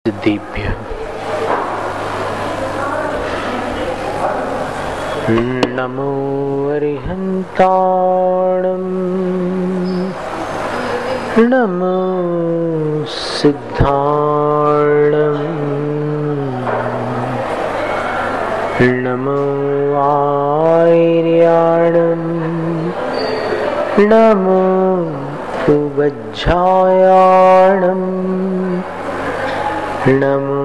दिव्य नमो अरिहन्ताणं नमो सिद्धाणं नमो आर्याणं नमो वज्रायाणं नमो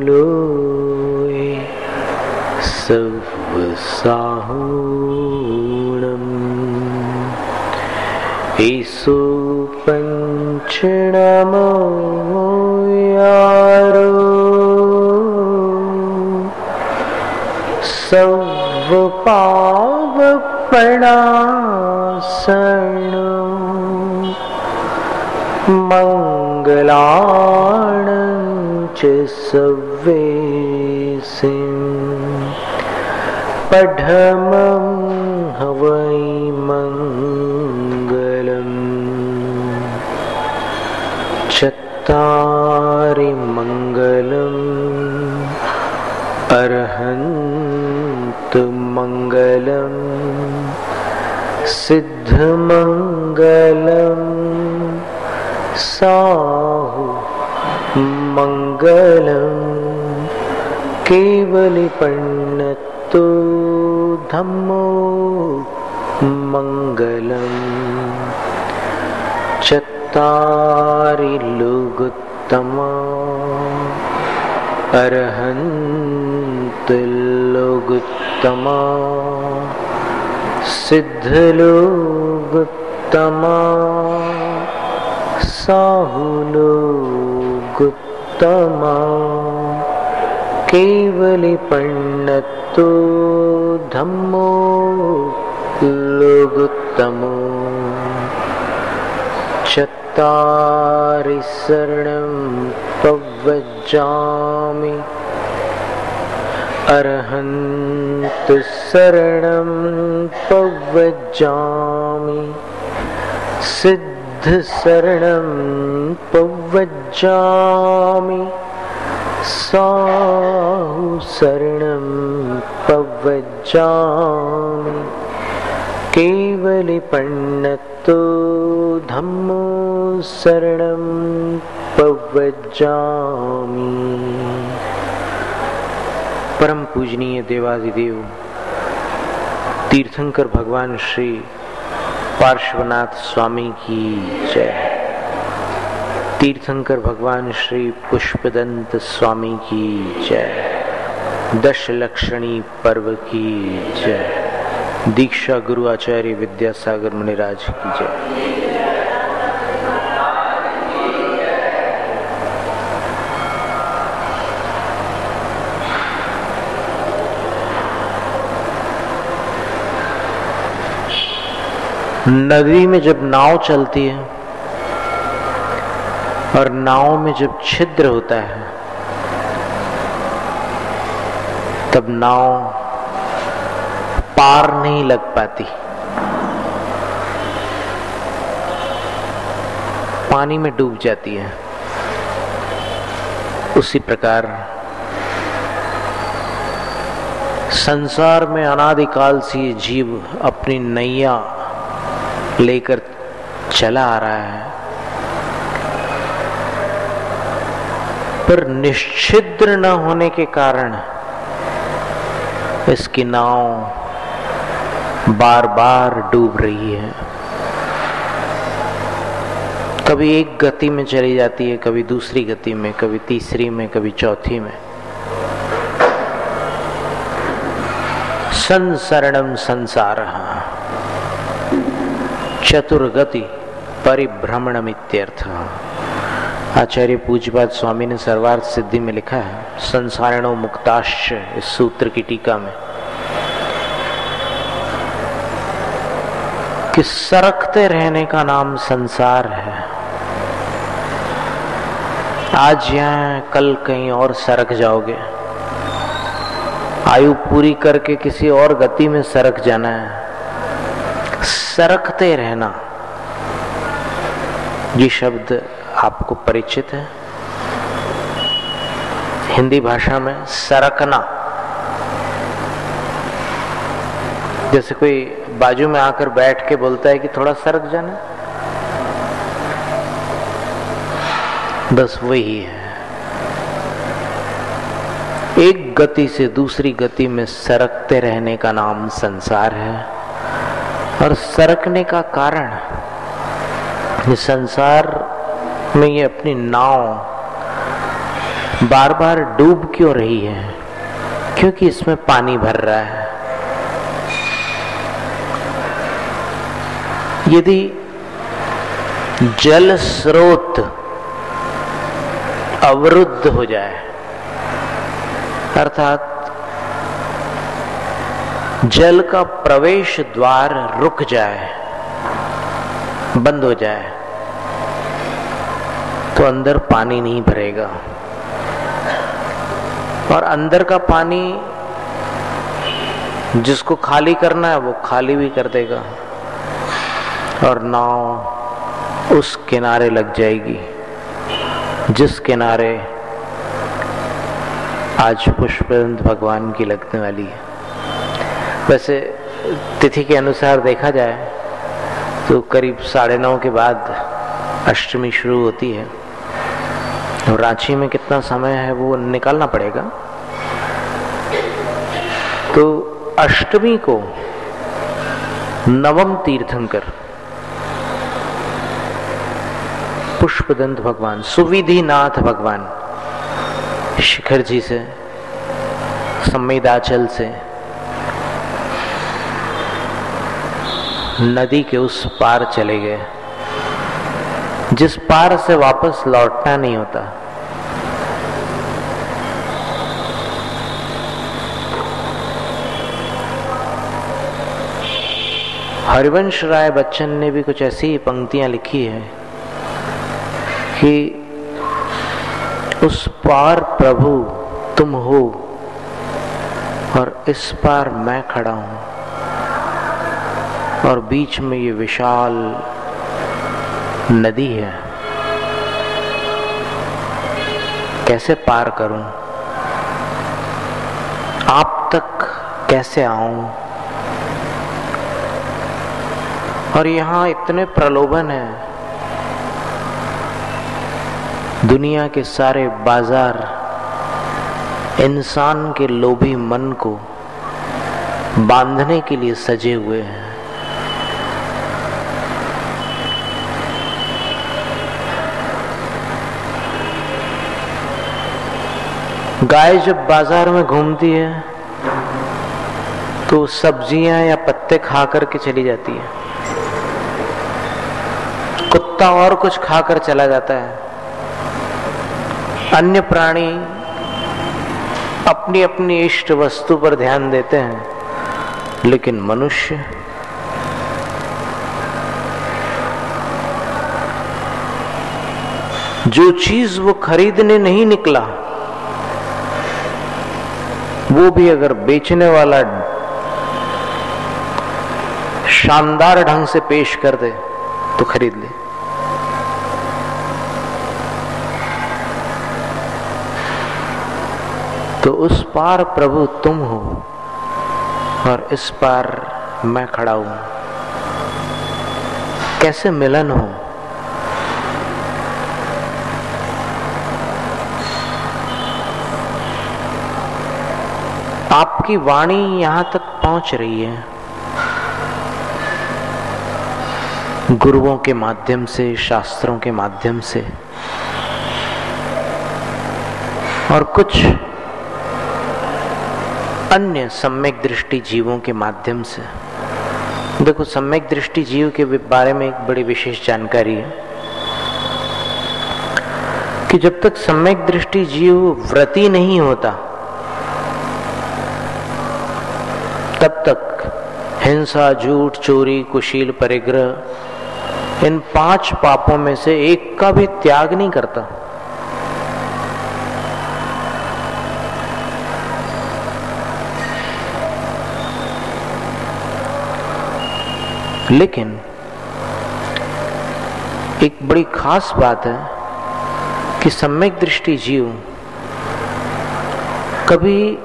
लोये सवसाहूणम् ईसु पंचनमो यारो सर्वपावपणासनो मंगलाणं च सव्वेसिं पठमं हवै मङ्गलम् चत्तारि मङ्गलम् अरहन्त मङ्गलम् सिद्धमङ्गलम् साहु मंगलम केवलिपन्नतो धम्मो मंगलम चत्तारि लोकोत्तमा अरहन्त लोकोत्तमा सिद्धलोकोत्तमा साहुलोकोत्तमा केवलिपन्नतो धम्मो लोकोत्तमो चत्तारि शरणं प्रव्रजामि अरहन्त शरणं प्रव्रजामि शरणं प्रव्रजामि साहु शरणं प्रव्रजामि केवलिपन्नतो धम्मो शरणं प्रव्रजामि। परम पूजनीय देवादिदेव तीर्थंकर भगवान श्री पार्श्वनाथ स्वामी की जय। तीर्थंकर भगवान श्री पुष्पदंत स्वामी की जय। दशलक्षणी पर्व की जय। दीक्षा गुरु आचार्य विद्यासागर मुनिराज की जय। नदी में जब नाव चलती है और नाव में जब छिद्र होता है तब नाव पार नहीं लग पाती, पानी में डूब जाती है। उसी प्रकार संसार में अनादिकाल से ये जीव अपनी नैया लेकर चला आ रहा है, पर निश्चिद्र न होने के कारण इसकी नाव बार बार डूब रही है। कभी एक गति में चली जाती है, कभी दूसरी गति में, कभी तीसरी में, कभी चौथी में। संसरणम संसारः चतुर्गति परिभ्रमणमित्यर्थ। आचार्य पूज्यपाद स्वामी ने सर्वार्थ सिद्धि में लिखा है, संसारणो मुक्ताश्च, इस सूत्र की टीका में, कि सरकते रहने का नाम संसार है। आज यहाँ कल कहीं और सरक जाओगे, आयु पूरी करके किसी और गति में सरक जाना है। सरकते रहना, ये शब्द आपको परिचित है? हिंदी भाषा में सरकना, जैसे कोई बाजू में आकर बैठ के बोलता है कि थोड़ा सरक जाना, बस वही है। एक गति से दूसरी गति में सरकते रहने का नाम संसार है। और सरकने का कारण, ये संसार में ये अपनी नाव बार बार डूब क्यों रही है? क्योंकि इसमें पानी भर रहा है। यदि जल स्रोत अवरुद्ध हो जाए, अर्थात जल का प्रवेश द्वार रुक जाए, बंद हो जाए, तो अंदर पानी नहीं भरेगा। और अंदर का पानी जिसको खाली करना है वो खाली भी कर देगा, और नाव उस किनारे लग जाएगी जिस किनारे आज पुष्पदंत भगवान की लगने वाली है। वैसे तिथि के अनुसार देखा जाए तो करीब 9:30 के बाद अष्टमी शुरू होती है। और रांची में कितना समय है वो निकालना पड़ेगा। तो अष्टमी को नवम तीर्थंकर पुष्पदंत भगवान, सुविधिनाथ भगवान शिखर जी से, संवेदाचल से नदी के उस पार चले गए जिस पार से वापस लौटना नहीं होता। हरिवंश राय बच्चन ने भी कुछ ऐसी पंक्तियां लिखी है कि उस पार प्रभु तुम हो और इस पार मैं खड़ा हूं, और बीच में ये विशाल नदी है, कैसे पार करूं, आप तक कैसे आऊं। और यहां इतने प्रलोभन है, दुनिया के सारे बाजार इंसान के लोभी मन को बांधने के लिए सजे हुए हैं। गाय जब बाजार में घूमती है तो सब्जियां या पत्ते खा करके चली जाती है, कुत्ता और कुछ खाकर चला जाता है। अन्य प्राणी अपनी अपनी इष्ट वस्तु पर ध्यान देते हैं, लेकिन मनुष्य जो चीज वो खरीदने नहीं निकला, वो भी अगर बेचने वाला शानदार ढंग से पेश कर दे तो खरीद ले। तो उस पार प्रभु तुम हो और इस पार मैं खड़ा हूं, कैसे मिलन हो। आपकी वाणी यहां तक पहुंच रही है गुरुओं के माध्यम से, शास्त्रों के माध्यम से, और कुछ अन्य सम्यक दृष्टि जीवों के माध्यम से। देखो, सम्यक दृष्टि जीव के बारे में एक बड़ी विशेष जानकारी है कि जब तक सम्यक दृष्टि जीव व्रती नहीं होता तब तक हिंसा, झूठ, चोरी, कुशील, परिग्रह, इन 5 पापों में से एक का भी त्याग नहीं करता। लेकिन एक बड़ी खास बात है कि सम्यक दृष्टि जीव कभी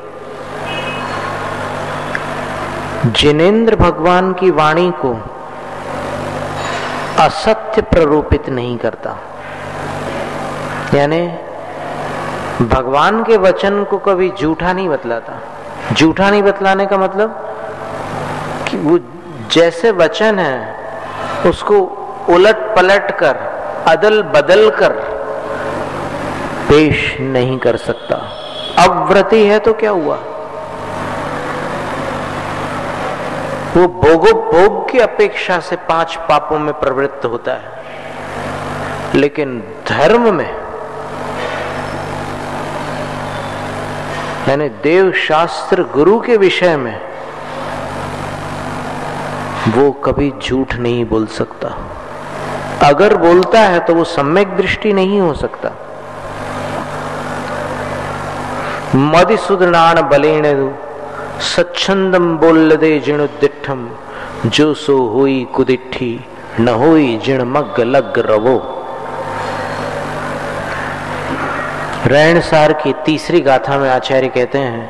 जिनेंद्र भगवान की वाणी को असत्य प्ररूपित नहीं करता। यानी भगवान के वचन को कभी झूठा नहीं बतलाता। झूठा नहीं बतलाने का मतलब कि वो जैसे वचन है उसको उलट पलट कर, अदल बदल कर पेश नहीं कर सकता। अब व्रती है तो क्या हुआ, वो भोग की अपेक्षा से 5 पापों में प्रवृत्त होता है, लेकिन धर्म में यानी देव शास्त्र गुरु के विषय में वो कभी झूठ नहीं बोल सकता। अगर बोलता है तो वो सम्यक दृष्टि नहीं हो सकता। मदिसुदनान बलेण सच्छंदम बोलदे जिणुदिठम जो सो हुई कुदिठी न हुई जिण मग लग रवो। रहणसार की तीसरी गाथा में आचार्य कहते हैं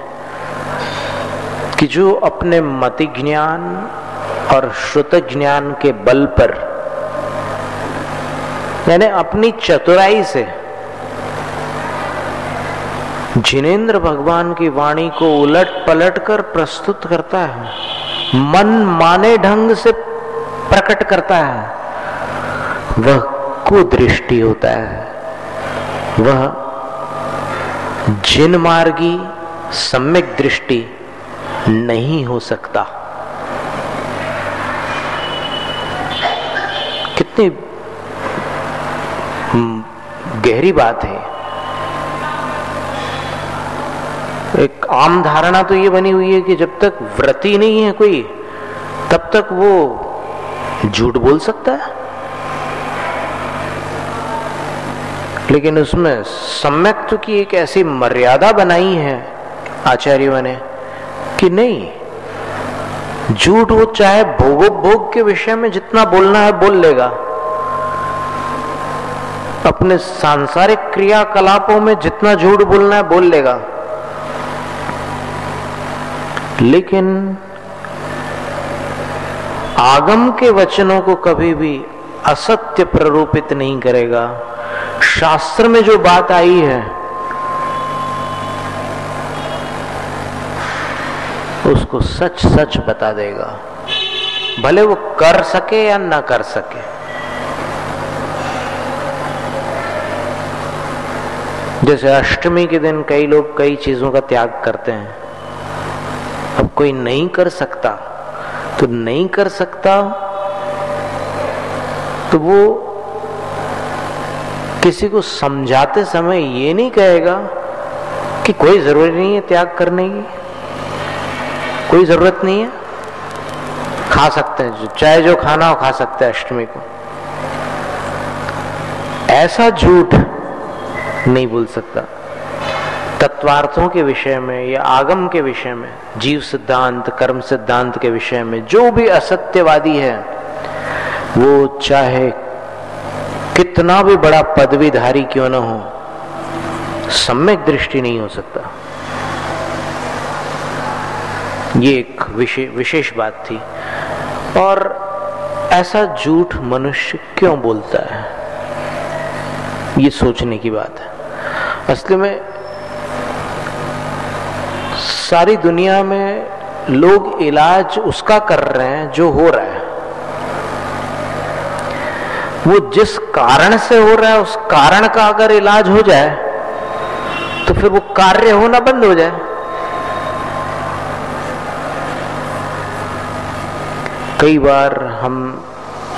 कि जो अपने मति ज्ञान और श्रुत ज्ञान के बल पर यानी अपनी चतुराई से जिनेंद्र भगवान की वाणी को उलट पलट कर प्रस्तुत करता है, मन माने ढंग से प्रकट करता है, वह कुदृष्टि होता है। वह जिन मार्गी सम्यक दृष्टि नहीं हो सकता। कितनी गहरी बात है। एक आम धारणा तो ये बनी हुई है कि जब तक व्रती नहीं है कोई तब तक वो झूठ बोल सकता है, लेकिन उसमें सम्यक्त्व की एक ऐसी मर्यादा बनाई है आचार्यों ने कि नहीं, झूठ वो चाहे भोग के विषय में जितना बोलना है बोल लेगा, अपने सांसारिक क्रियाकलापों में जितना झूठ बोलना है बोल लेगा, लेकिन आगम के वचनों को कभी भी असत्य प्ररूपित नहीं करेगा। शास्त्र में जो बात आई है उसको सच सच बता देगा, भले वो कर सके या ना कर सके। जैसे अष्टमी के दिन कई लोग कई चीजों का त्याग करते हैं। अब कोई नहीं कर सकता तो नहीं कर सकता, तो वो किसी को समझाते समय ये नहीं कहेगा कि कोई जरूरत नहीं है त्याग करने की, कोई जरूरत नहीं है, खा सकते हैं, चाहे जो खाना हो खा सकते हैं अष्टमी को। ऐसा झूठ नहीं बोल सकता। तत्वार्थों के विषय में या आगम के विषय में, जीव सिद्धांत कर्म सिद्धांत के विषय में जो भी असत्यवादी है वो चाहे कितना भी बड़ा पदवीधारी क्यों न हो, सम्यक दृष्टि नहीं हो सकता। ये एक विशेष बात थी। और ऐसा झूठ मनुष्य क्यों बोलता है, ये सोचने की बात है। असली में सारी दुनिया में लोग इलाज उसका कर रहे हैं जो हो रहा है। वो जिस कारण से हो रहा है उस कारण का अगर इलाज हो जाए तो फिर वो कार्य होना बंद हो जाए। कई बार हम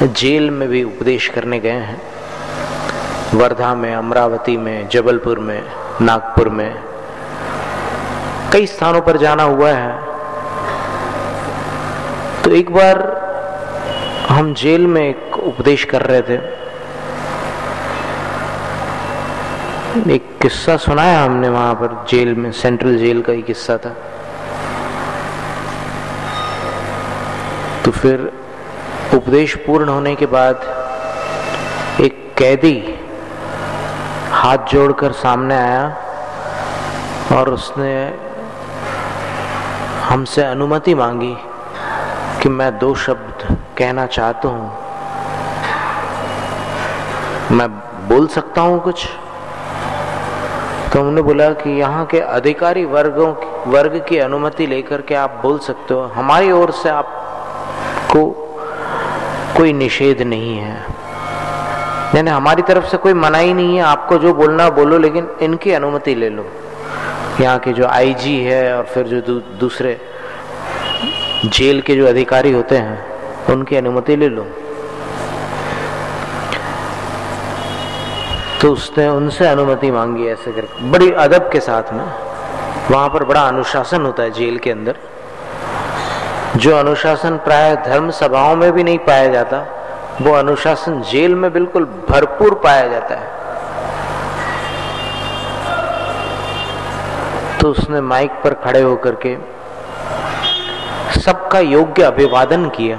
जेल में भी उपदेश करने गए हैं, वर्धा में, अमरावती में, जबलपुर में, नागपुर में, कई स्थानों पर जाना हुआ है। तो एक बार हम जेल में एक उपदेश कर रहे थे, एक किस्सा सुनाया हमने वहां पर जेल में, सेंट्रल जेल का ही किस्सा था। तो फिर उपदेश पूर्ण होने के बाद एक कैदी हाथ जोड़कर सामने आया और उसने हमसे अनुमति मांगी कि मैं 2 शब्द कहना चाहता हूं, मैं बोल सकता हूं कुछ? तो हमने बोला कि यहाँ के अधिकारी वर्ग की अनुमति लेकर के आप बोल सकते हो, हमारी ओर से आपको कोई निषेध नहीं है, यानी हमारी तरफ से कोई मनाही नहीं है, आपको जो बोलना बोलो, लेकिन इनकी अनुमति ले लो। यहाँ के जो आईजी है और फिर जो दूसरे जेल के जो अधिकारी होते हैं उनकी अनुमति ले लो। तो उसने उनसे अनुमति मांगी ऐसे करके बड़ी अदब के साथ में। वहां पर बड़ा अनुशासन होता है जेल के अंदर, जो अनुशासन प्राय धर्म सभाओं में भी नहीं पाया जाता, वो अनुशासन जेल में बिल्कुल भरपूर पाया जाता है। तो उसने माइक पर खड़े होकर के सबका योग्य अभिवादन किया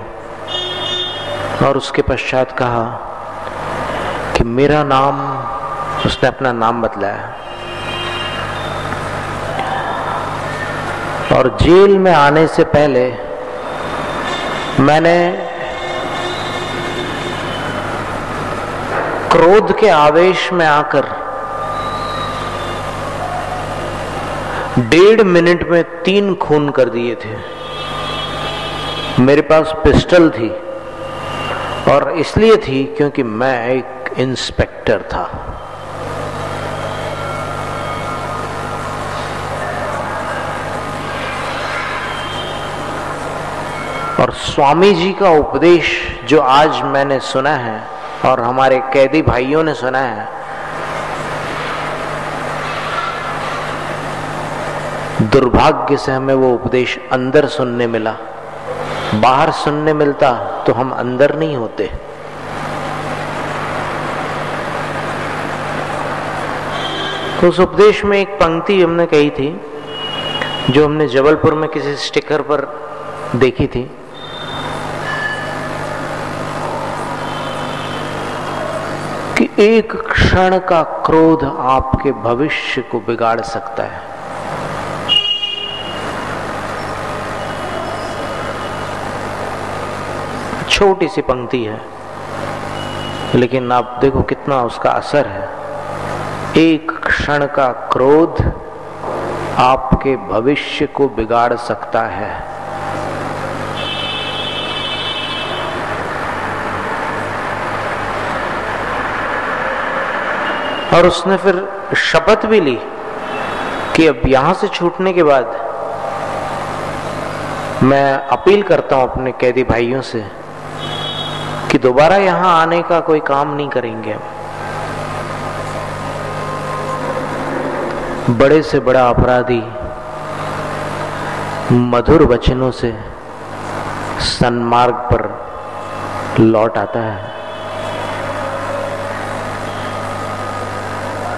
और उसके पश्चात कहा कि मेरा नाम, उसने अपना नाम बतलाया, और जेल में आने से पहले मैंने क्रोध के आवेश में आकर 1.5 मिनट में 3 खून कर दिए थे। मेरे पास पिस्टल थी और इसलिए थी क्योंकि मैं एक इंस्पेक्टर था। और स्वामी जी का उपदेश जो आज मैंने सुना है और हमारे कैदी भाइयों ने सुना है, दुर्भाग्य से हमें वो उपदेश अंदर सुनने मिला। बाहर सुनने मिलता तो हम अंदर नहीं होते। तो उस उपदेश में एक पंक्ति हमने कही थी जो हमने जबलपुर में किसी स्टिकर पर देखी थी कि एक क्षण का क्रोध आपके भविष्य को बिगाड़ सकता है। छोटी सी पंक्ति है, लेकिन आप देखो कितना उसका असर है। एक क्षण का क्रोध आपके भविष्य को बिगाड़ सकता है। और उसने फिर शपथ भी ली कि अब यहां से छूटने के बाद मैं अपील करता हूं अपने कैदी भाइयों से कि दोबारा यहां आने का कोई काम नहीं करेंगे। बड़े से बड़ा अपराधी मधुर वचनों से सन्मार्ग पर लौट आता है।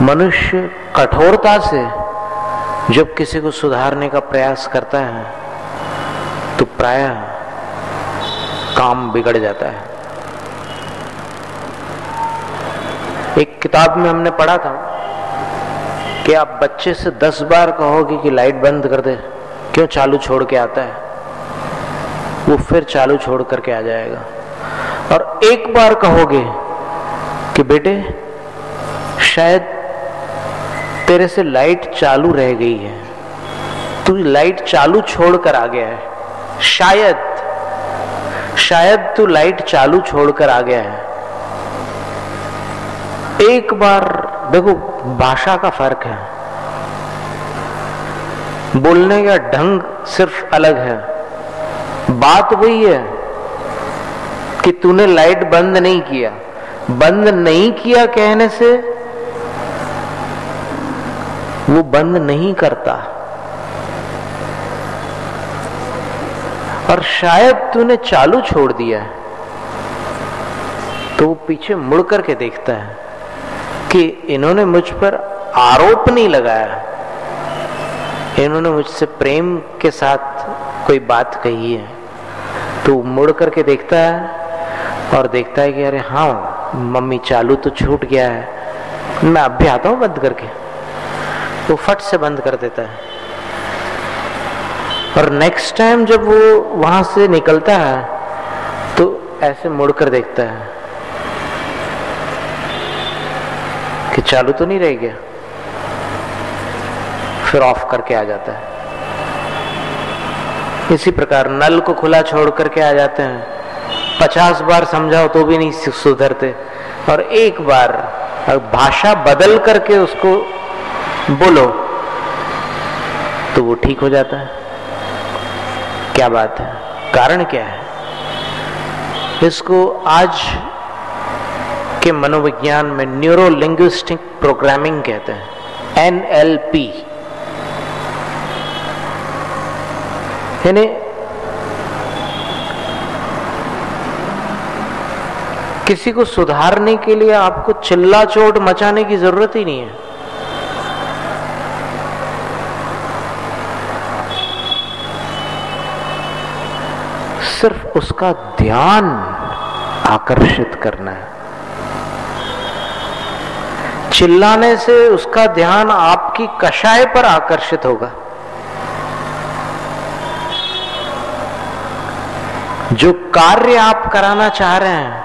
मनुष्य कठोरता से जब किसी को सुधारने का प्रयास करता है तो प्रायः काम बिगड़ जाता है। एक किताब में हमने पढ़ा था कि आप बच्चे से 10 बार कहोगे कि लाइट बंद कर दे, क्यों चालू छोड़ के आता है, वो फिर चालू छोड़ करके आ जाएगा। और एक बार कहोगे कि बेटे शायद तेरे से लाइट चालू रह गई है, तू लाइट चालू छोड़कर आ गया है, शायद तू लाइट चालू छोड़कर आ गया है। एक बार देखो, भाषा का फर्क है, बोलने का ढंग सिर्फ अलग है, बात वही है कि तूने लाइट बंद नहीं किया। बंद नहीं किया कहने से वो बंद नहीं करता। और शायद तूने चालू छोड़ दिया है तो वो पीछे मुड़ करके देखता है कि इन्होंने मुझ पर आरोप नहीं लगाया, इन्होंने मुझसे प्रेम के साथ कोई बात कही है। तो मुड़ करके देखता है और देखता है कि अरे हाँ मम्मी चालू तो छूट गया है, मैं अब भी आता हूं बंद करके। तो फट से बंद कर देता है। और नेक्स्ट टाइम जब वो वहां से निकलता है तो ऐसे मुड़कर देखता है कि चालू तो नहीं रह गया, फिर ऑफ करके आ जाता है। इसी प्रकार नल को खुला छोड़ करके आ जाते हैं, 50 बार समझाओ तो भी नहीं सुधरते, और एक बार भाषा बदल करके उसको बोलो तो वो ठीक हो जाता है। क्या बात है, कारण क्या है? इसको आज के मनोविज्ञान में न्यूरो लिंग्विस्टिक प्रोग्रामिंग कहते हैं, NLP। यानी किसी को सुधारने के लिए आपको चिल्ला चोट मचाने की जरूरत ही नहीं है। सिर्फ उसका ध्यान आकर्षित करना है। चिल्लाने से उसका ध्यान आपकी कषाय पर आकर्षित होगा। जो कार्य आप कराना चाह रहे हैं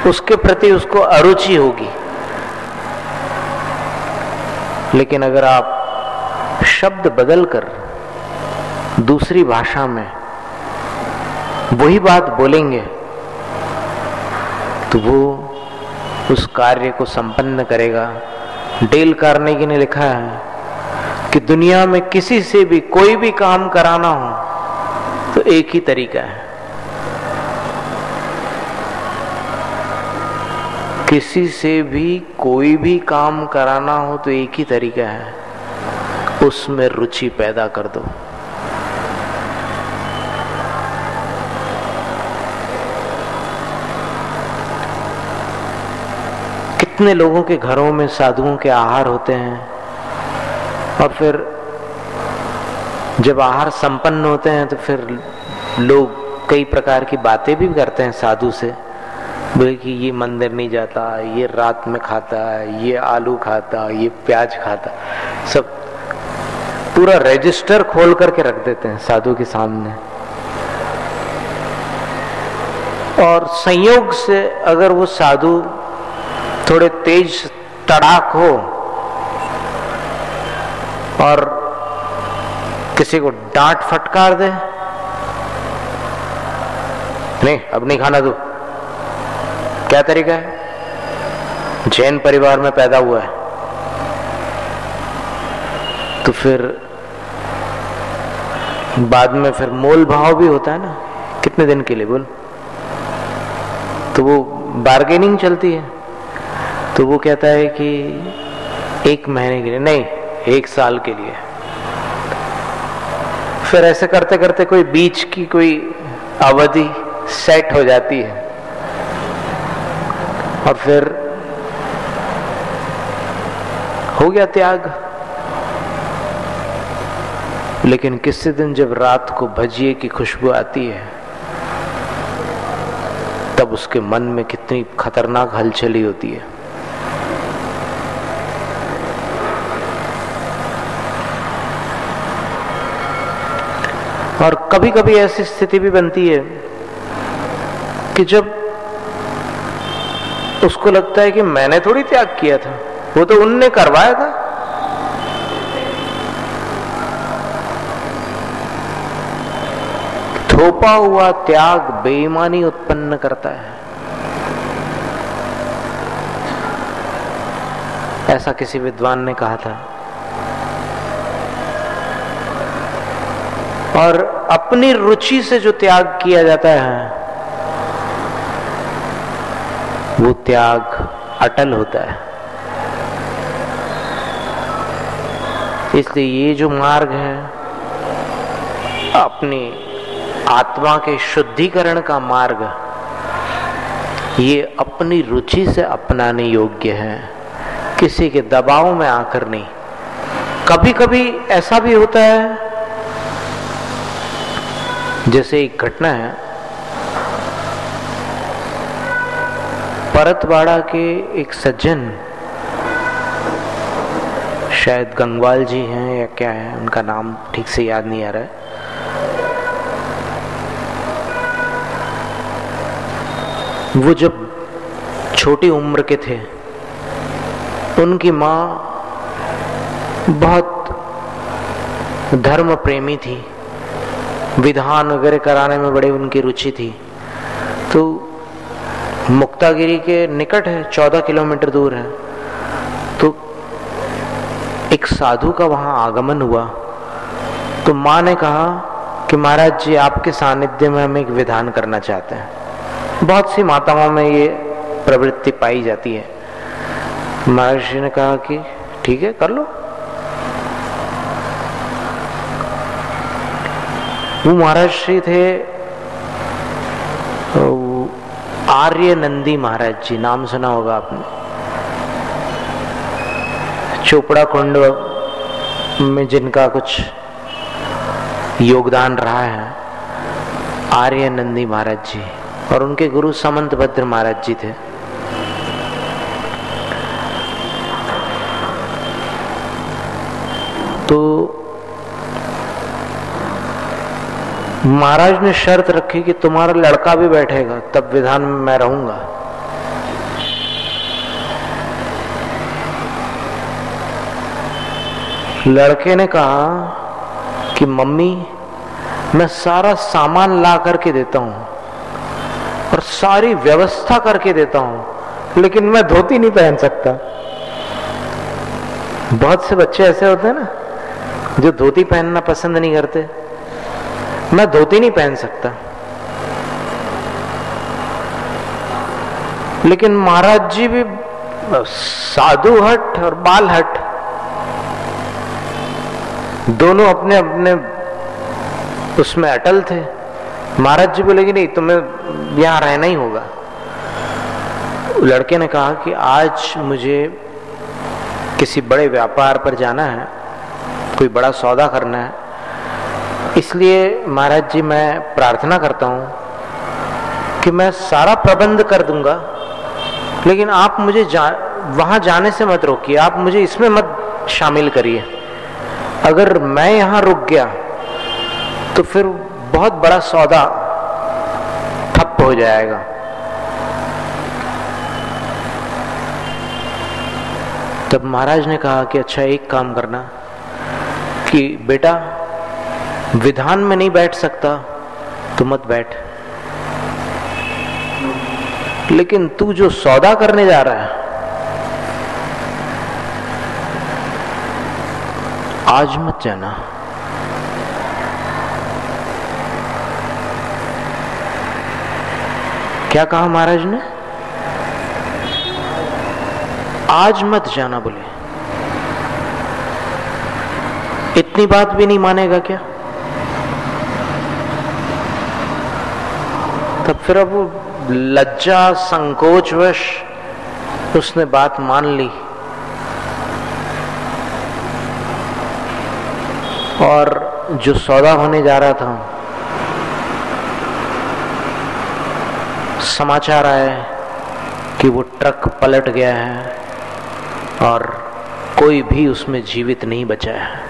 उसके प्रति उसको अरुचि होगी। लेकिन अगर आप शब्द बदलकर दूसरी भाषा में वही बात बोलेंगे तो वो उस कार्य को संपन्न करेगा। डेल कार्नेगी ने लिखा है कि दुनिया में किसी से भी कोई भी काम कराना हो तो एक ही तरीका है, किसी से भी कोई भी काम कराना हो तो एक ही तरीका है, उसमें रुचि पैदा कर दो। कितने लोगों के घरों में साधुओं के आहार होते हैं, और फिर जब आहार संपन्न होते हैं तो फिर लोग कई प्रकार की बातें भी करते हैं साधु से, बोले कि ये मंदिर नहीं जाता, ये रात में खाता है, ये आलू खाता, ये प्याज खाता, सब पूरा रजिस्टर खोल करके रख देते हैं साधु के सामने। और संयोग से अगर वो साधु थोड़े तेज तड़ाक हो और किसी को डांट फटकार दे, नहीं अब नहीं खाना तू, क्या तरीका है? जैन परिवार में पैदा हुआ है तो फिर बाद में फिर मोल भाव भी होता है ना, कितने दिन के लिए बोल, तो वो बार्गेनिंग चलती है। तो वो कहता है कि 1 महीने के लिए नहीं, 1 साल के लिए। फिर ऐसे करते करते कोई बीच की कोई अवधि सेट हो जाती है और फिर हो गया त्याग। लेकिन किसी दिन जब रात को भजिए की खुशबू आती है तब उसके मन में कितनी खतरनाक हलचली होती है। और कभी कभी ऐसी स्थिति भी बनती है कि जब उसको लगता है कि मैंने थोड़ी त्याग किया था, वो तो उनने करवाया था। थोपा हुआ त्याग बेईमानी उत्पन्न करता है, ऐसा किसी विद्वान ने कहा था। और अपनी रुचि से जो त्याग किया जाता है वो त्याग अटल होता है। इसलिए ये जो मार्ग है अपनी आत्मा के शुद्धिकरण का मार्ग, ये अपनी रुचि से अपनाने योग्य है, किसी के दबाव में आकर नहीं। कभी कभी ऐसा भी होता है, जैसे एक घटना है, परतवाड़ा के एक सज्जन शायद गंगवाल जी हैं या क्या है, उनका नाम ठीक से याद नहीं आ रहा है। वो जब छोटी उम्र के थे, उनकी माँ बहुत धर्म प्रेमी थी, विधान वगैरह कराने में बड़ी उनकी रुचि थी। तो मुक्तागिरी के निकट है, 14 किलोमीटर दूर है। तो एक साधु का वहां आगमन हुआ। तो माँ ने कहा कि महाराज जी, आपके सानिध्य में हम एक विधान करना चाहते हैं। बहुत सी माताओं में ये प्रवृत्ति पाई जाती है। महर्षि ने कहा कि ठीक है, कर लो। वो महर्षि थे आर्य नंदी महाराज जी, नाम सुना होगा आपने। चोपड़ा कुंड में जिनका कुछ योगदान रहा है, आर्य नंदी महाराज जी, और उनके गुरु समंत भद्र महाराज जी थे। तो महाराज ने शर्त रखी कि तुम्हारा लड़का भी बैठेगा, तब विधान में मैं रहूंगा। लड़के ने कहा कि मम्मी, मैं सारा सामान ला करके देता हूं और सारी व्यवस्था करके देता हूं, लेकिन मैं धोती नहीं पहन सकता। बहुत से बच्चे ऐसे होते हैं ना, जो धोती पहनना पसंद नहीं करते। मैं धोती नहीं पहन सकता। लेकिन महाराज जी भी साधु हट और बाल हट, दोनों अपने अपने उसमें अटल थे। महाराज जी बोले कि नहीं, तुम्हें यहां रहना ही होगा। लड़के ने कहा कि आज मुझे किसी बड़े व्यापार पर जाना है, कोई बड़ा सौदा करना है, इसलिए महाराज जी मैं प्रार्थना करता हूं कि मैं सारा प्रबंध कर दूंगा, लेकिन आप मुझे वहां जाने से मत रोकिए, आप मुझे इसमें मत शामिल करिए। अगर मैं यहां रुक गया तो फिर बहुत बड़ा सौदा ठप हो जाएगा। तब महाराज ने कहा कि अच्छा, एक काम करना कि बेटा, विधान में नहीं बैठ सकता तो मत बैठ, लेकिन तू जो सौदा करने जा रहा है आज मत जाना। क्या कहा महाराज ने? आज मत जाना बोले। इतनी बात भी नहीं मानेगा क्या? तब फिर अब लज्जा संकोचवश उसने बात मान ली और जो सौदा होने जा रहा था, समाचार आया कि वो ट्रक पलट गया है और कोई भी उसमें जीवित नहीं बचा है।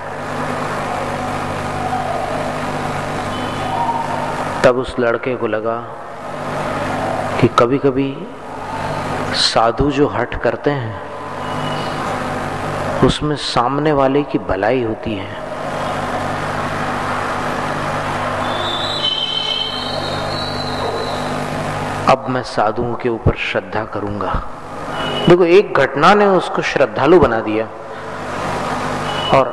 तब उस लड़के को लगा कि कभी कभी साधु जो हठ करते हैं उसमें सामने वाले की भलाई होती है। अब मैं साधुओं के ऊपर श्रद्धा करूंगा। देखो, एक घटना ने उसको श्रद्धालु बना दिया और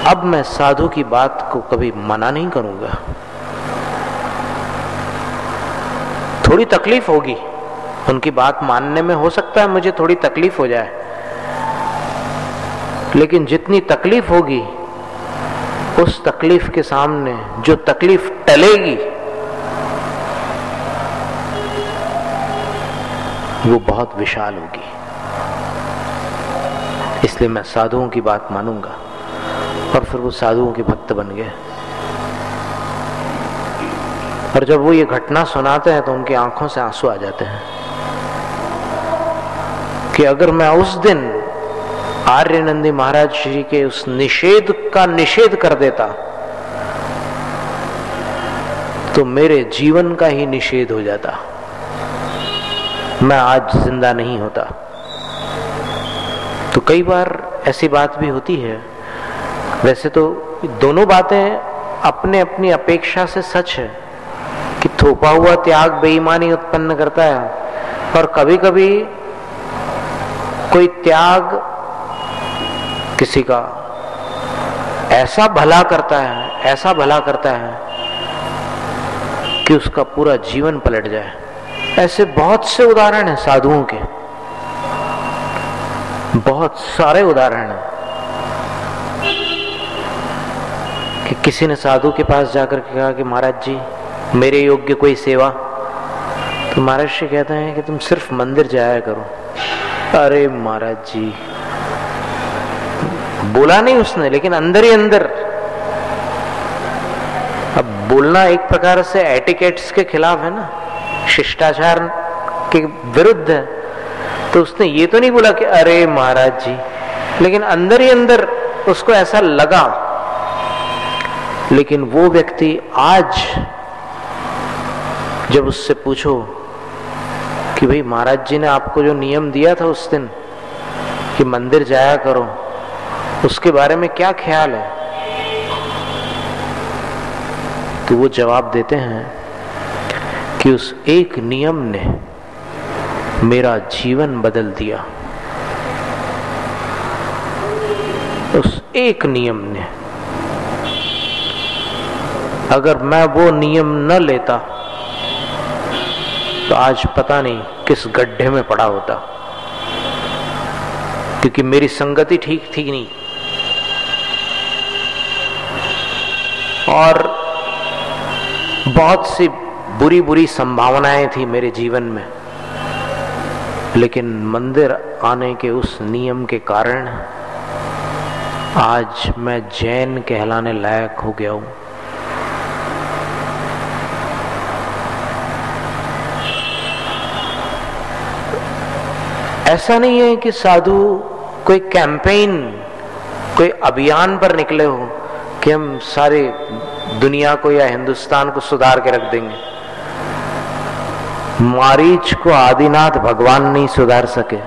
अब मैं साधु की बात को कभी मना नहीं करूंगा। थोड़ी तकलीफ होगी, उनकी बात मानने में हो सकता है मुझे थोड़ी तकलीफ हो जाए, लेकिन जितनी तकलीफ होगी उस तकलीफ के सामने जो तकलीफ टलेगी वो बहुत विशाल होगी। इसलिए मैं साधुओं की बात मानूंगा। और फिर वो साधुओं के भक्त बन गए। और जब वो ये घटना सुनाते हैं तो उनकी आंखों से आंसू आ जाते हैं कि अगर मैं उस दिन आर्यनंदी महाराज जी के उस निषेध का निषेध कर देता तो मेरे जीवन का ही निषेध हो जाता, मैं आज जिंदा नहीं होता। तो कई बार ऐसी बात भी होती है। वैसे तो दोनों बातें अपने अपनी अपेक्षा से सच है कि थोपा हुआ त्याग बेईमानी उत्पन्न करता है, और कभी कभी कोई त्याग किसी का ऐसा भला करता है, ऐसा भला करता है कि उसका पूरा जीवन पलट जाए। ऐसे बहुत से उदाहरण हैं साधुओं के, बहुत सारे उदाहरण हैं कि किसी ने साधु के पास जाकर के कहा कि महाराज जी मेरे योग्य कोई सेवा, तो महाराज जी कहते हैं कि तुम सिर्फ मंदिर जाया करो। अरे महाराज जी, बोला नहीं उसने, लेकिन अंदर ही अंदर, अब बोलना एक प्रकार से एटिकेट्स के खिलाफ है ना, शिष्टाचार के विरुद्ध है, तो उसने ये तो नहीं बोला कि अरे महाराज जी, लेकिन अंदर ही अंदर उसको ऐसा लगा। लेकिन वो व्यक्ति आज जब उससे पूछो कि भाई महाराज जी ने आपको जो नियम दिया था उस दिन कि मंदिर जाया करो, उसके बारे में क्या ख्याल है, तो वो जवाब देते हैं कि उस एक नियम ने मेरा जीवन बदल दिया। उस एक नियम ने, अगर मैं वो नियम न लेता तो आज पता नहीं किस गड्ढे में पड़ा होता, क्योंकि मेरी संगति ठीक थी नहीं और बहुत सी बुरी बुरी संभावनाएं थी मेरे जीवन में। लेकिन मंदिर आने के उस नियम के कारण आज मैं जैन कहलाने लायक हो गया हूं। ऐसा नहीं है कि साधु कोई कैंपेन, कोई अभियान पर निकले हो कि हम सारे दुनिया को या हिंदुस्तान को सुधार के रख देंगे। मारीच को आदिनाथ भगवान नहीं सुधार सके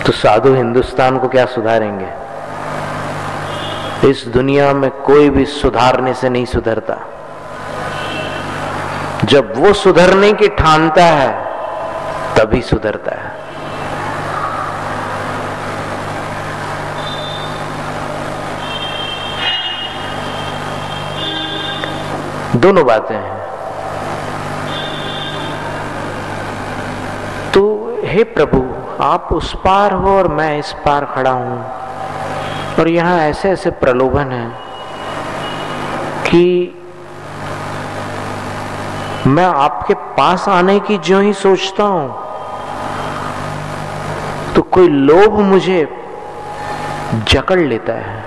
तो साधु हिंदुस्तान को क्या सुधारेंगे। इस दुनिया में कोई भी सुधारने से नहीं सुधरता। जब वो सुधरने की ठानता है तभी सुधरता है। दोनों बातें हैं। तो हे प्रभु, आप उस पार हो और मैं इस पार खड़ा हूं, और यहां ऐसे ऐसे प्रलोभन हैं कि मैं आपके पास आने की जो ही सोचता हूं तो कोई लोभ मुझे जकड़ लेता है,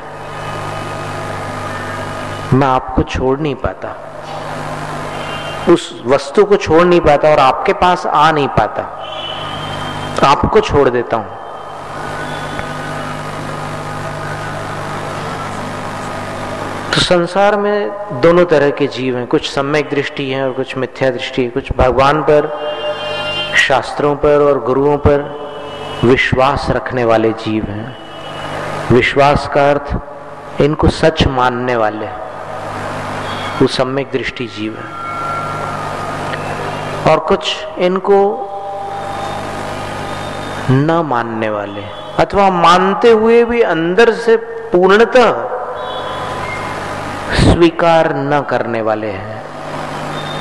मैं आपको छोड़ नहीं पाता, उस वस्तु को छोड़ नहीं पाता और आपके पास आ नहीं पाता, तो आपको छोड़ देता हूं। तो संसार में दोनों तरह के जीव हैं, कुछ सम्यक दृष्टि है और कुछ मिथ्या दृष्टि है। कुछ भगवान पर, शास्त्रों पर और गुरुओं पर विश्वास रखने वाले जीव हैं। विश्वास का अर्थ इनको सच मानने वाले, वो सम्यक दृष्टि जीव है। और कुछ इनको न मानने वाले, अथवा मानते हुए भी अंदर से पूर्णतः स्वीकार न करने वाले हैं,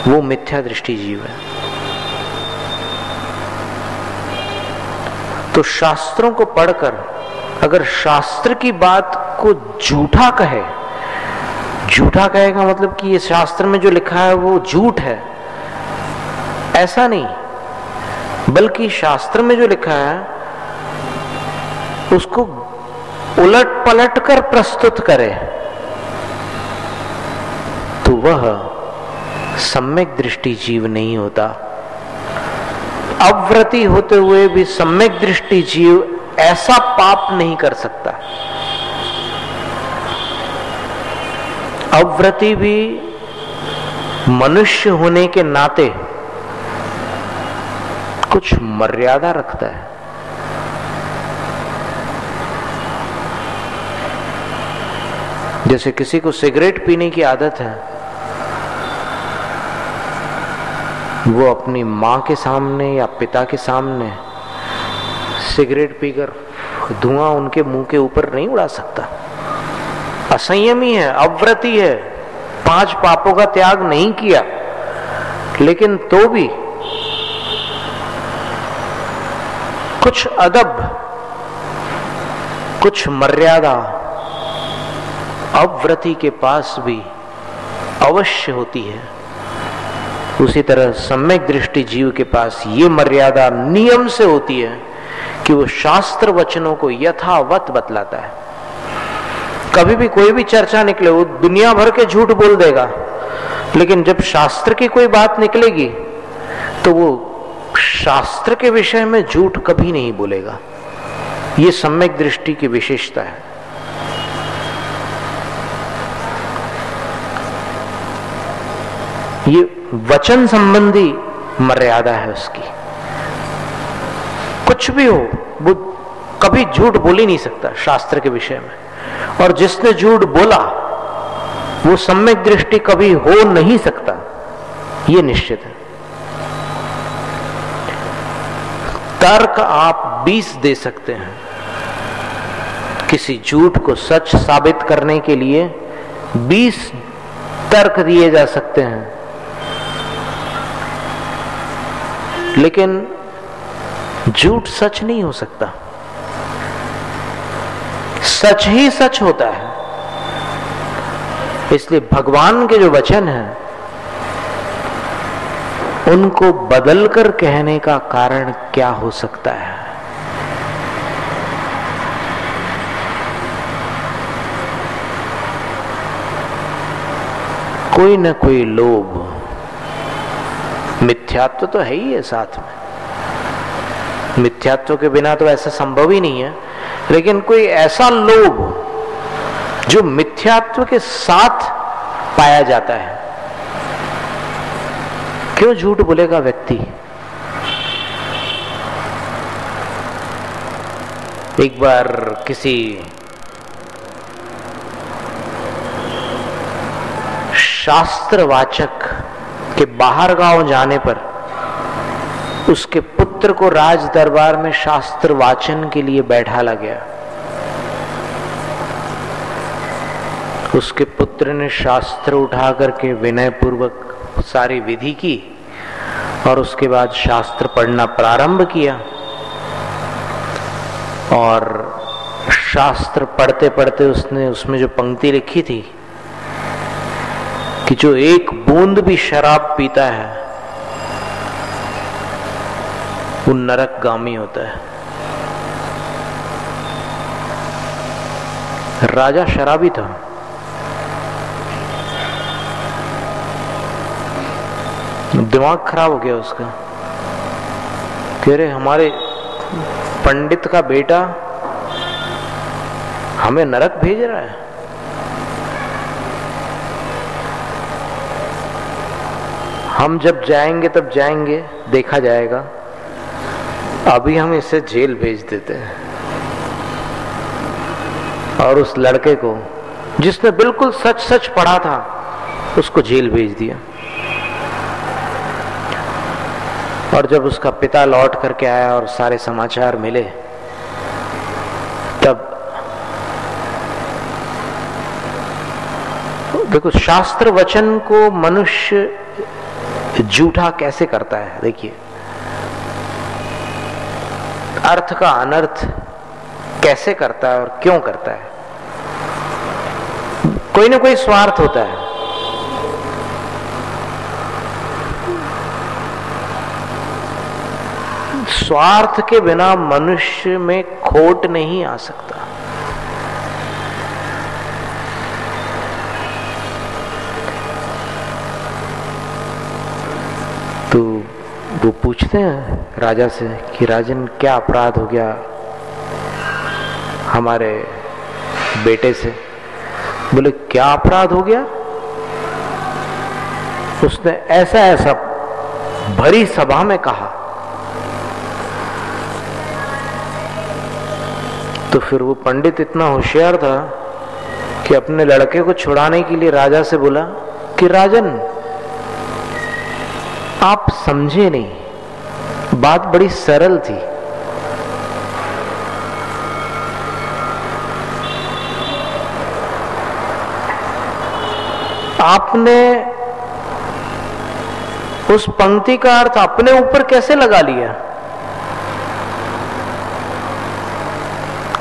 वो मिथ्या दृष्टि जीव है। तो शास्त्रों को पढ़कर अगर शास्त्र की बात को झूठा कहे, झूठा कहेगा मतलब कि ये शास्त्र में जो लिखा है वो झूठ है, ऐसा नहीं, बल्कि शास्त्र में जो लिखा है उसको उलट पलट कर प्रस्तुत करे, तो वह सम्यक दृष्टि जीव नहीं होता। अव्रति होते हुए भी सम्यक दृष्टि जीव ऐसा पाप नहीं कर सकता। अव्रती भी मनुष्य होने के नाते कुछ मर्यादा रखता है। जैसे किसी को सिगरेट पीने की आदत है, वो अपनी मां के सामने या पिता के सामने सिगरेट पीकर धुआं उनके मुंह के ऊपर नहीं उड़ा सकता। असंयमी है, अव्रती है, 5 पापों का त्याग नहीं किया, लेकिन तो भी कुछ अदब, कुछ मर्यादा अव्रती के पास भी अवश्य होती है। उसी तरह सम्यक दृष्टि जीव के पास ये मर्यादा नियम से होती है कि वो शास्त्र वचनों को यथावत बतलाता है। कभी भी कोई भी चर्चा निकले, वो दुनिया भर के झूठ बोल देगा, लेकिन जब शास्त्र की कोई बात निकलेगी तो वो शास्त्र के विषय में झूठ कभी नहीं बोलेगा। ये सम्यक दृष्टि की विशेषता है। ये वचन संबंधी मर्यादा है उसकी। कुछ भी हो, वो कभी झूठ बोल ही नहीं सकता शास्त्र के विषय में, और जिसने झूठ बोला वो सम्यक दृष्टि कभी हो नहीं सकता, ये निश्चित है। तर्क आप 20 दे सकते हैं, किसी झूठ को सच साबित करने के लिए 20 तर्क दिए जा सकते हैं, लेकिन झूठ सच नहीं हो सकता। सच ही सच होता है। इसलिए भगवान के जो वचन हैं उनको बदलकर कहने का कारण क्या हो सकता है? कोई न कोई लोभ, मिथ्यात्व तो है ही है साथ में, मिथ्यात्व के बिना तो ऐसा संभव ही नहीं है, लेकिन कोई ऐसा लोभ जो मिथ्यात्व के साथ पाया जाता है। क्यों झूठ बोलेगा व्यक्ति? एक बार किसी शास्त्रवाचक के बाहर गांव जाने पर उसके पुत्र को राज दरबार में शास्त्र वाचन के लिए बैठाला गया। उसके पुत्र ने शास्त्र उठा करके विनय पूर्वक सारी विधि की और उसके बाद शास्त्र पढ़ना प्रारंभ किया। और शास्त्र पढ़ते पढ़ते उसने उसमें जो पंक्ति लिखी थी कि जो एक बूंद भी शराब पीता है वो नरकगामी होता है। राजा शराबी था। दिमाग खराब हो गया उसका। कह रहे हमारे पंडित का बेटा हमें नरक भेज रहा है। हम जब जाएंगे तब जाएंगे, देखा जाएगा, अभी हम इसे जेल भेज देते हैं। और उस लड़के को जिसने बिल्कुल सच सच पढ़ा था उसको जेल भेज दिया। और जब उसका पिता लौट करके आया और सारे समाचार मिले, तब देखो शास्त्र वचन को मनुष्य झूठा कैसे करता है। देखिए अर्थ का अनर्थ कैसे करता है और क्यों करता है। कोई ना कोई स्वार्थ होता है। स्वार्थ के बिना मनुष्य में खोट नहीं आ सकता। तो वो पूछते हैं राजा से कि राजन क्या अपराध हो गया, हमारे बेटे से। बोले क्या अपराध हो गया? उसने ऐसा ऐसा भरी सभा में कहा। तो फिर वो पंडित इतना होशियार था कि अपने लड़के को छुड़ाने के लिए राजा से बोला कि राजन, आप समझे नहीं, बात बड़ी सरल थी। आपने उस पंक्ति का अर्थ अपने ऊपर कैसे लगा लिया?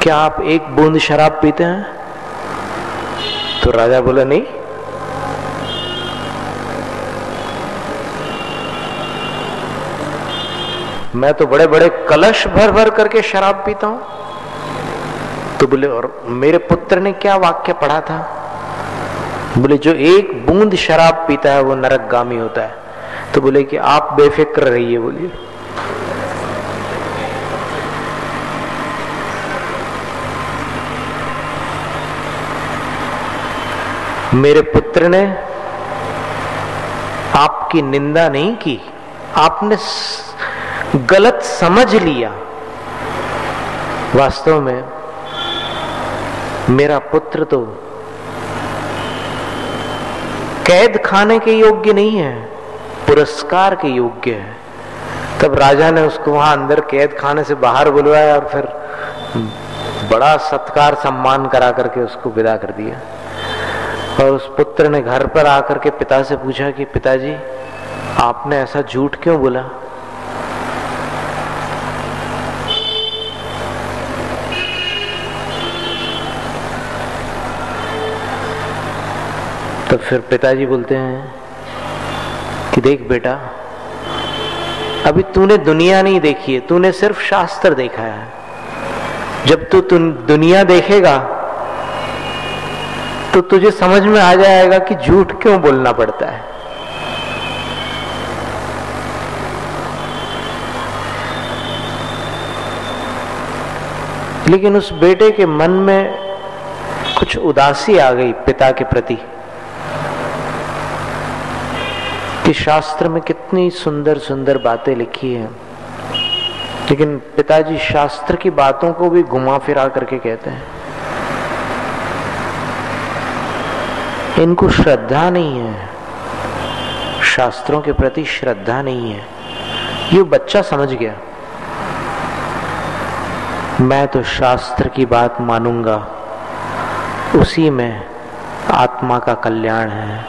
क्या आप एक बूंद शराब पीते हैं? तो राजा बोला नहीं। मैं तो बड़े बड़े कलश भर भर करके शराब पीता हूं। तो बोले और मेरे पुत्र ने क्या वाक्य पढ़ा था? बोले जो एक बूंद शराब पीता है वो नरकगामी होता है। तो बोले कि आप बेफिक्र रहिए, बोलिए। मेरे पुत्र ने आपकी निंदा नहीं की, आपने गलत समझ लिया। वास्तव में मेरा पुत्र तो कैद खाने के योग्य नहीं है, पुरस्कार के योग्य है। तब राजा ने उसको वहां अंदर कैद खाने से बाहर बुलवाया और फिर बड़ा सत्कार सम्मान करा करके उसको विदा कर दिया। और उस पुत्र ने घर पर आकर के पिता से पूछा कि पिताजी, आपने ऐसा झूठ क्यों बोला? तो फिर पिताजी बोलते हैं कि देख बेटा, अभी तूने दुनिया नहीं देखी है, तूने सिर्फ शास्त्र देखा है। जब तू दुनिया देखेगा तो तुझे समझ में आ जाएगा कि झूठ क्यों बोलना पड़ता है। लेकिन उस बेटे के मन में कुछ उदासी आ गई पिता के प्रति कि शास्त्र में कितनी सुंदर सुंदर बातें लिखी हैं, लेकिन पिताजी शास्त्र की बातों को भी घुमा फिरा करके कहते हैं। इनको श्रद्धा नहीं है, शास्त्रों के प्रति श्रद्धा नहीं है। ये बच्चा समझ गया, मैं तो शास्त्र की बात मानूंगा, उसी में आत्मा का कल्याण है।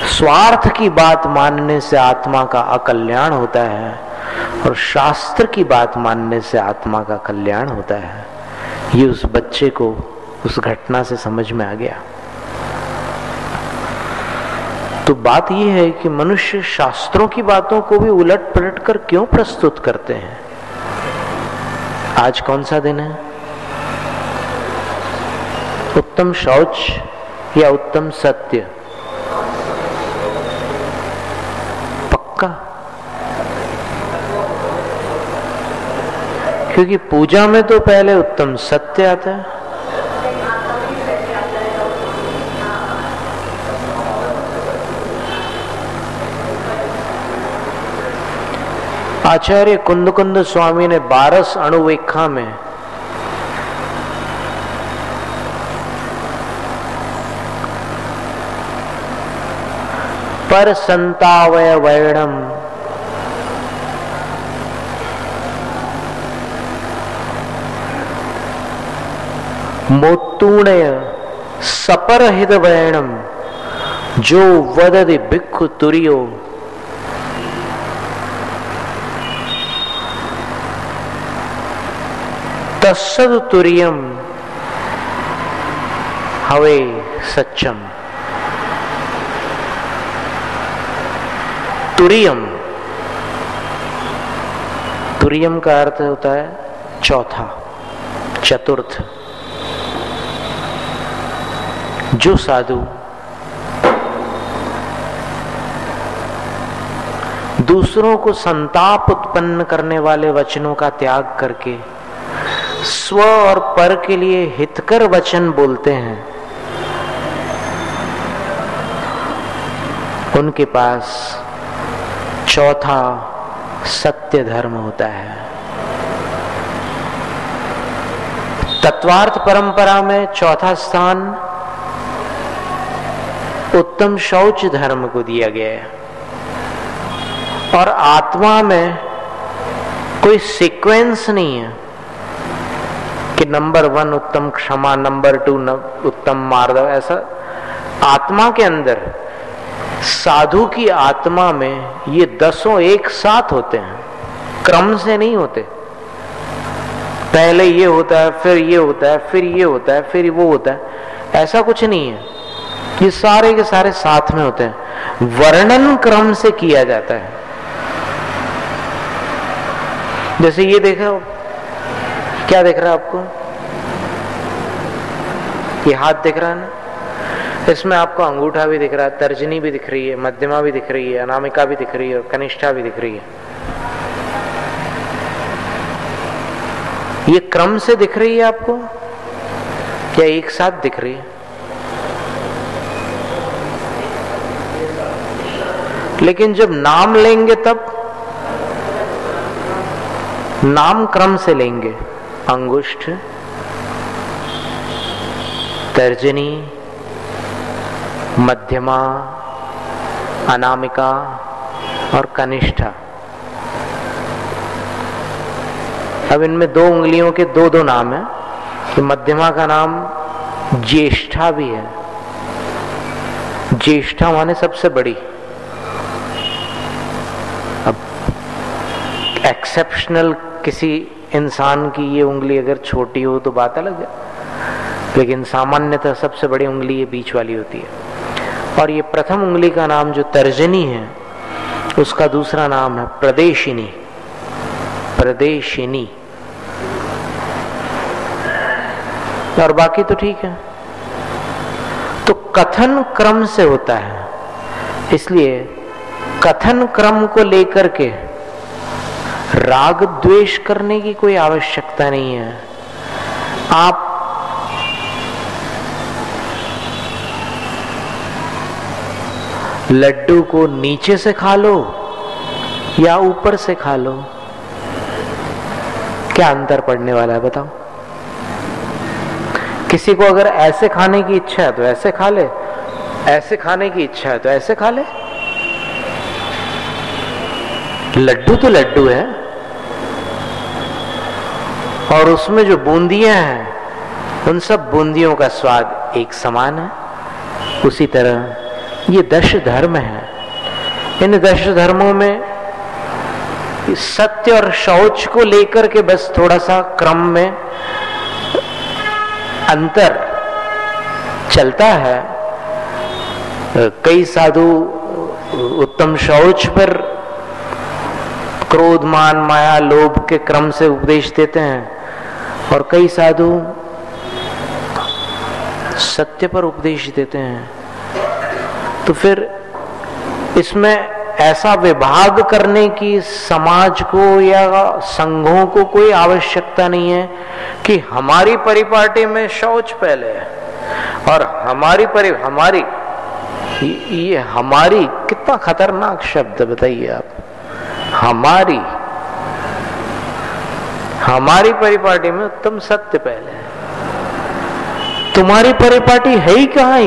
स्वार्थ की बात मानने से आत्मा का अकल्याण होता है और शास्त्र की बात मानने से आत्मा का कल्याण होता है। ये उस बच्चे को उस घटना से समझ में आ गया। तो बात यह है कि मनुष्य शास्त्रों की बातों को भी उलट पलट कर क्यों प्रस्तुत करते हैं। आज कौन सा दिन है? उत्तम शौच या उत्तम सत्य? पक्का? क्योंकि पूजा में तो पहले उत्तम सत्य आता है। आचार्य कुंद स्वामी ने 12 अणुवेखा में पर संतावय वर्णम मोत्तूणय सपरहित वर्णम जो वदति भिक्खु तुरियो तत्सद तुर्यम हवे सच्चम। तुर्यम, तुर्यम का अर्थ होता है चौथा, चतुर्थ। जो साधु दूसरों को संताप उत्पन्न करने वाले वचनों का त्याग करके स्व और पर के लिए हितकर वचन बोलते हैं, उनके पास चौथा सत्य धर्म होता है। तत्वार्थ परंपरा में चौथा स्थान उत्तम शौच धर्म को दिया गया है, और आत्मा में कोई सीक्वेंस नहीं है कि नंबर 1 उत्तम क्षमा, नंबर 2 उत्तम मार्दव। ऐसा आत्मा के अंदर, साधु की आत्मा में ये 10 एक साथ होते हैं, क्रम से नहीं होते। पहले ये होता है, फिर ये होता है, फिर ये होता है, फिर वो होता है, ऐसा कुछ नहीं है। ये सारे के सारे साथ में होते हैं, वर्णन क्रम से किया जाता है। जैसे ये देख रहे हो, क्या दिख रहा है आपको? ये हाथ दिख रहा है ना, इसमें आपको अंगूठा भी दिख रहा है, तर्जनी भी दिख रही है, मध्यमा भी दिख रही है, अनामिका भी दिख रही है और कनिष्ठा भी दिख रही है। ये क्रम से दिख रही है आपको या एक साथ दिख रही है? लेकिन जब नाम लेंगे तब नाम क्रम से लेंगे। अंगुष्ठ, तर्जनी, मध्यमा, अनामिका और कनिष्ठा। अब इनमें 2 उंगलियों के 2 नाम हैं। तो मध्यमा का नाम ज्येष्ठा भी है। ज्येष्ठा माने सबसे बड़ी। अब एक्सेप्शनल किसी इंसान की ये उंगली अगर छोटी हो तो बात अलग है, लेकिन सामान्यतः सबसे बड़ी उंगली ये बीच वाली होती है। और ये प्रथम उंगली का नाम जो तर्जनी है, उसका दूसरा नाम है प्रदेशिनी। प्रदेशिनी। और बाकी तो ठीक है। तो कथन क्रम से होता है, इसलिए कथन क्रम को लेकर के राग द्वेष करने की कोई आवश्यकता नहीं है। आप लड्डू को नीचे से खा लो या ऊपर से खा लो, क्या अंतर पड़ने वाला है बताओ? किसी को अगर ऐसे खाने की इच्छा है तो ऐसे खा ले, ऐसे खाने की इच्छा है तो ऐसे खा ले। लड्डू तो लड्डू है, और उसमें जो बूंदियां हैं उन सब बूंदियों का स्वाद एक समान है। उसी तरह ये 10 धर्म है। इन 10 धर्मों में सत्य और शौच को लेकर के बस थोड़ा सा क्रम में अंतर चलता है। कई साधु उत्तम शौच पर क्रोध, मान, माया, लोभ के क्रम से उपदेश देते हैं, और कई साधु सत्य पर उपदेश देते हैं। तो फिर इसमें ऐसा विभाग करने की समाज को या संघों को कोई आवश्यकता नहीं है कि हमारी परिपाटी में शौच पहले है और हमारी ये हमारी कितना खतरनाक शब्द बताइए आप। हमारी परिपाटी में उत्तम सत्य पहले है। तुम्हारी परिपाटी है ही कहां?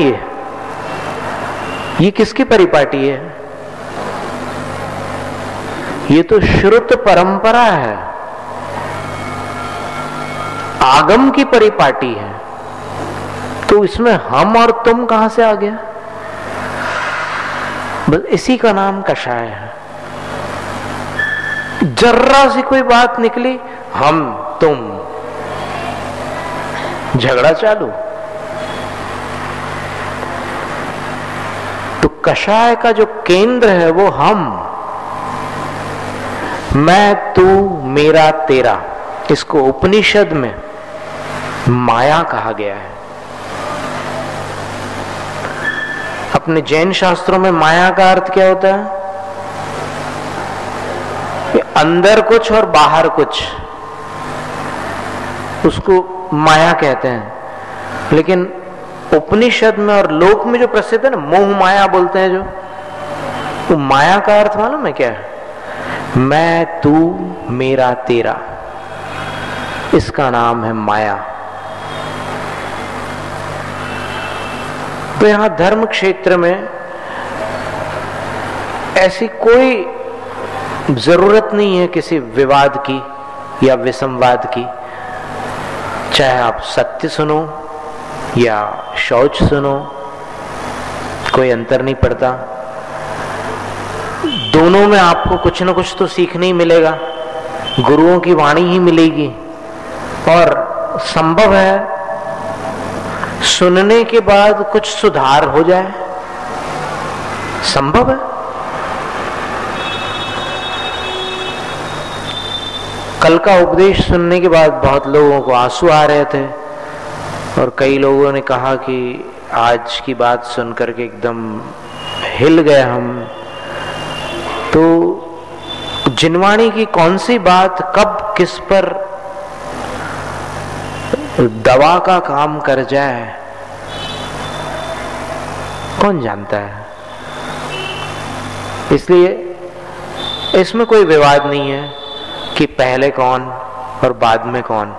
ये किसकी परिपाटी है? ये तो श्रुत परंपरा है, आगम की परिपाटी है। तो इसमें हम और तुम कहां से आ गया? बस इसी का नाम कषाय है। जर्रा सी कोई बात निकली, हम तुम, झगड़ा चालू। तो कषाय का जो केंद्र है वो हम, मैं, तू, मेरा, तेरा। इसको उपनिषद में माया कहा गया है। अपने जैन शास्त्रों में माया का अर्थ क्या होता है? कि अंदर कुछ और बाहर कुछ। उसको माया कहते हैं। लेकिन उपनिषद में और लोक में जो प्रसिद्ध है ना, मोह माया बोलते हैं जो, वो माया का अर्थ मालूम है क्या है? मैं, तू, मेरा, तेरा, इसका नाम है माया। तो यहां धर्म क्षेत्र में ऐसी कोई जरूरत नहीं है किसी विवाद की या विसंवाद की। चाहे आप सत्य सुनो या शौच सुनो, कोई अंतर नहीं पड़ता। दोनों में आपको कुछ न कुछ तो सीखने ही मिलेगा, गुरुओं की वाणी ही मिलेगी। और संभव है सुनने के बाद कुछ सुधार हो जाए, संभव है। कल का उपदेश सुनने के बाद बहुत लोगों को आंसू आ रहे थे और कई लोगों ने कहा कि आज की बात सुनकर के एकदम हिल गए हम। तो जिनवाणी की कौन सी बात कब किस पर दवा का काम कर जाए कौन जानता है। इसलिए इसमें कोई विवाद नहीं है कि पहले कौन और बाद में कौन।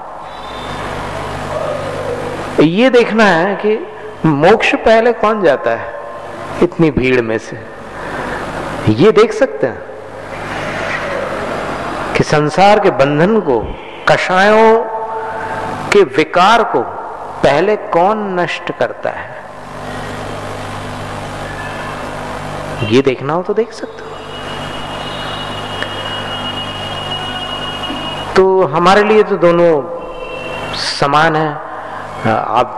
ये देखना है कि मोक्ष पहले कौन जाता है इतनी भीड़ में से, ये देख सकते हैं कि संसार के बंधन को, कषायों के विकार को पहले कौन नष्ट करता है। ये देखना हो तो देख सकते हो। तो हमारे लिए तो दोनों समान है। आप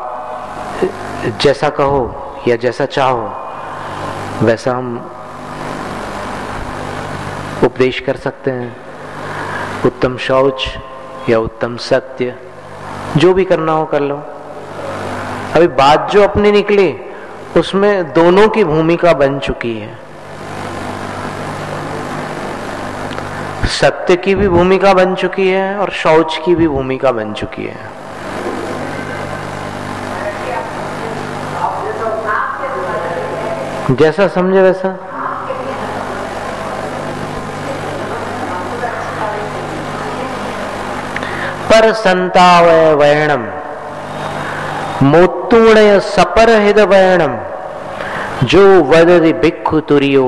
जैसा कहो या जैसा चाहो वैसा हम उपदेश कर सकते हैं। उत्तम शौच या उत्तम सत्य, जो भी करना हो कर लो। अभी बात जो अपनी निकली उसमें दोनों की भूमिका बन चुकी है। सत्य की भी भूमिका बन चुकी है और शौच की भी भूमिका बन चुकी है। जैसा समझे वैसा। पर संतावय वैणम मोत्तुणय सपर हिद वैणम जो वदति भिक्खु तुरियो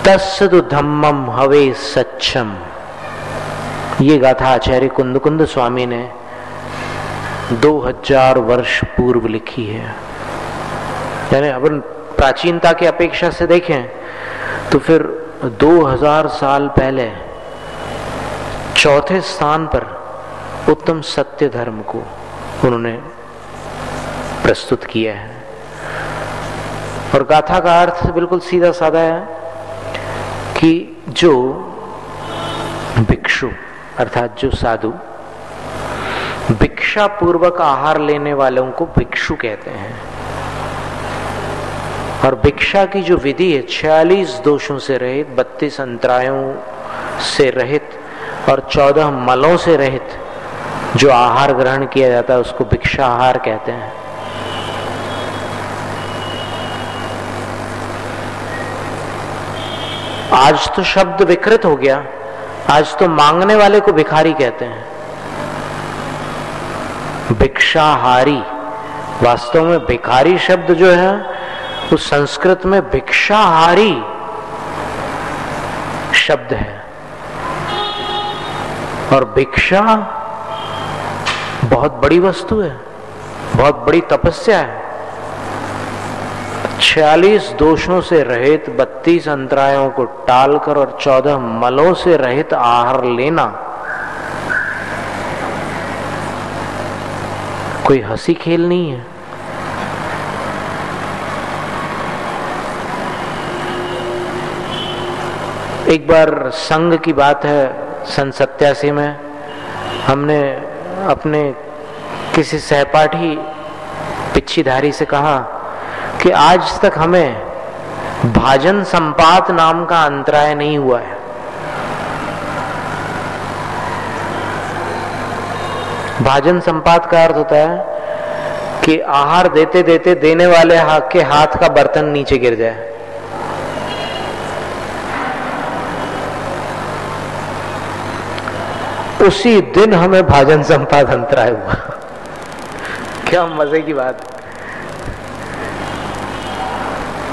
तस्सदु धम्मम हवे सच्चम। ये गाथा आचार्य कुंद स्वामी ने 2000 वर्ष पूर्व लिखी है। यानी अपन प्राचीनता की अपेक्षा से देखें तो फिर 2000 साल पहले चौथे स्थान पर उत्तम सत्य धर्म को उन्होंने प्रस्तुत किया है। और गाथा का अर्थ बिल्कुल सीधा साधा है कि जो भिक्षु अर्थात जो साधु भिक्षा पूर्वक आहार लेने वालों को भिक्षु कहते हैं। और भिक्षा की जो विधि है 46 दोषों से रहित, 32 अंतरायों से रहित और 14 मलों से रहित जो आहार ग्रहण किया जाता है उसको भिक्षा आहार कहते हैं। आज तो शब्द विकृत हो गया, आज तो मांगने वाले को भिखारी कहते हैं। भिक्षाहारी, वास्तव में भिखारी शब्द जो है उस संस्कृत में भिक्षाहारी शब्द है। और भिक्षा बहुत बड़ी वस्तु है, बहुत बड़ी तपस्या है। 46 दोषों से रहित, 32 अंतरायों को टालकर और 14 मलों से रहित आहार लेना कोई हंसी खेल नहीं है। एक बार संघ की बात है, सन 87 में हमने अपने किसी सहपाठी पिच्छीधारी से कहा कि आज तक हमें भाजन संपात नाम का अंतराय नहीं हुआ है। भाजन संपात का अर्थ होता है कि आहार देते देते देने वाले के हाथ का बर्तन नीचे गिर जाए। उसी दिन हमें भाजन संपात अंतराय हुआ। क्या मजे की बात।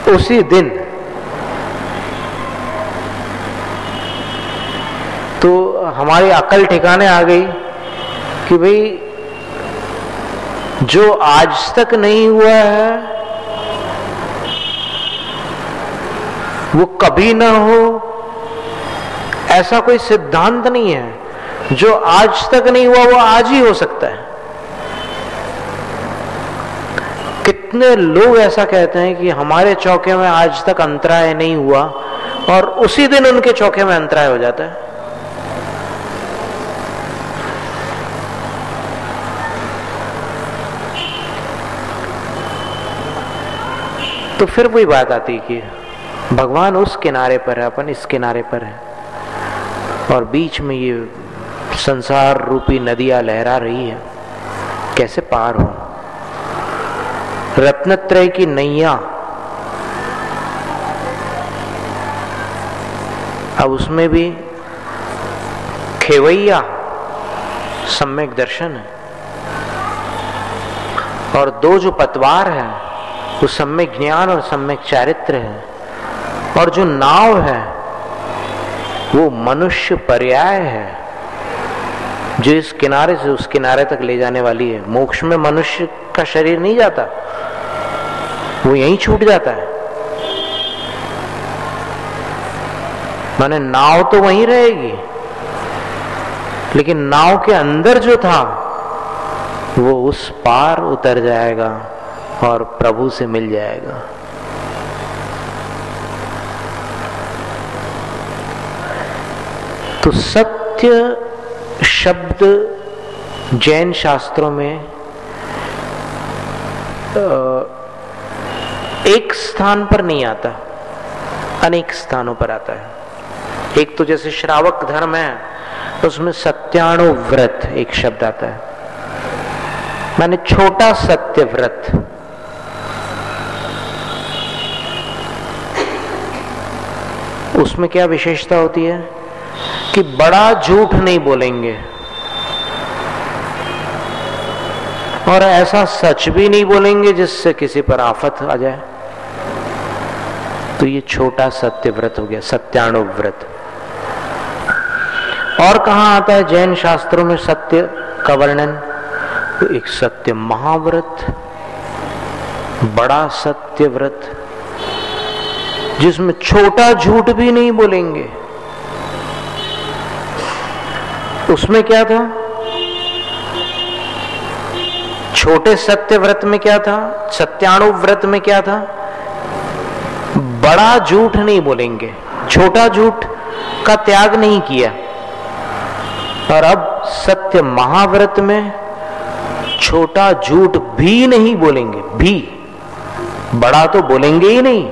उसी दिन तो हमारी अकल ठिकाने आ गई कि भाई जो आज तक नहीं हुआ है वो कभी ना हो, ऐसा कोई सिद्धांत नहीं है। जो आज तक नहीं हुआ वो आज ही हो सकता है। कितने लोग ऐसा कहते हैं कि हमारे चौके में आज तक अंतराय नहीं हुआ और उसी दिन उनके चौके में अंतराय हो जाता है। तो फिर वही बात आती है कि भगवान उस किनारे पर है, अपन इस किनारे पर है, और बीच में ये संसार रूपी नदियां लहरा रही है। कैसे पार हो? रत्नत्रय की नैया, अब उसमें भी खेवैया सम्यक दर्शन है, और दो जो पतवार है वो सम्यक ज्ञान और सम्यक चारित्र है, और जो नाव है वो मनुष्य पर्याय है जो इस किनारे से उस किनारे तक ले जाने वाली है। मोक्ष में मनुष्य का शरीर नहीं जाता, वो यहीं छूट जाता है। माने नाव तो वहीं रहेगी, लेकिन नाव के अंदर जो था वो उस पार उतर जाएगा और प्रभु से मिल जाएगा। तो सत्य शब्द जैन शास्त्रों में एक स्थान पर नहीं आता, अनेक स्थानों पर आता है। एक तो जैसे श्रावक धर्म है तो उसमें सत्यानुव्रत एक शब्द आता है, माने छोटा सत्यव्रत। उसमें क्या विशेषता होती है कि बड़ा झूठ नहीं बोलेंगे और ऐसा सच भी नहीं बोलेंगे जिससे किसी पर आफत आ जाए। तो ये छोटा सत्यव्रत हो गया, सत्यानुव्रत। और कहां आता है जैन शास्त्रों में सत्य का वर्णन? तो एक सत्य महाव्रत, बड़ा सत्यव्रत, जिसमें छोटा झूठ भी नहीं बोलेंगे। उसमें क्या था? छोटे सत्यव्रत में क्या था? सत्यानुव्रत में क्या था? बड़ा झूठ नहीं बोलेंगे, छोटा झूठ का त्याग नहीं किया। और अब सत्य महाव्रत में छोटा झूठ भी नहीं बोलेंगे, भी बड़ा तो बोलेंगे ही नहीं,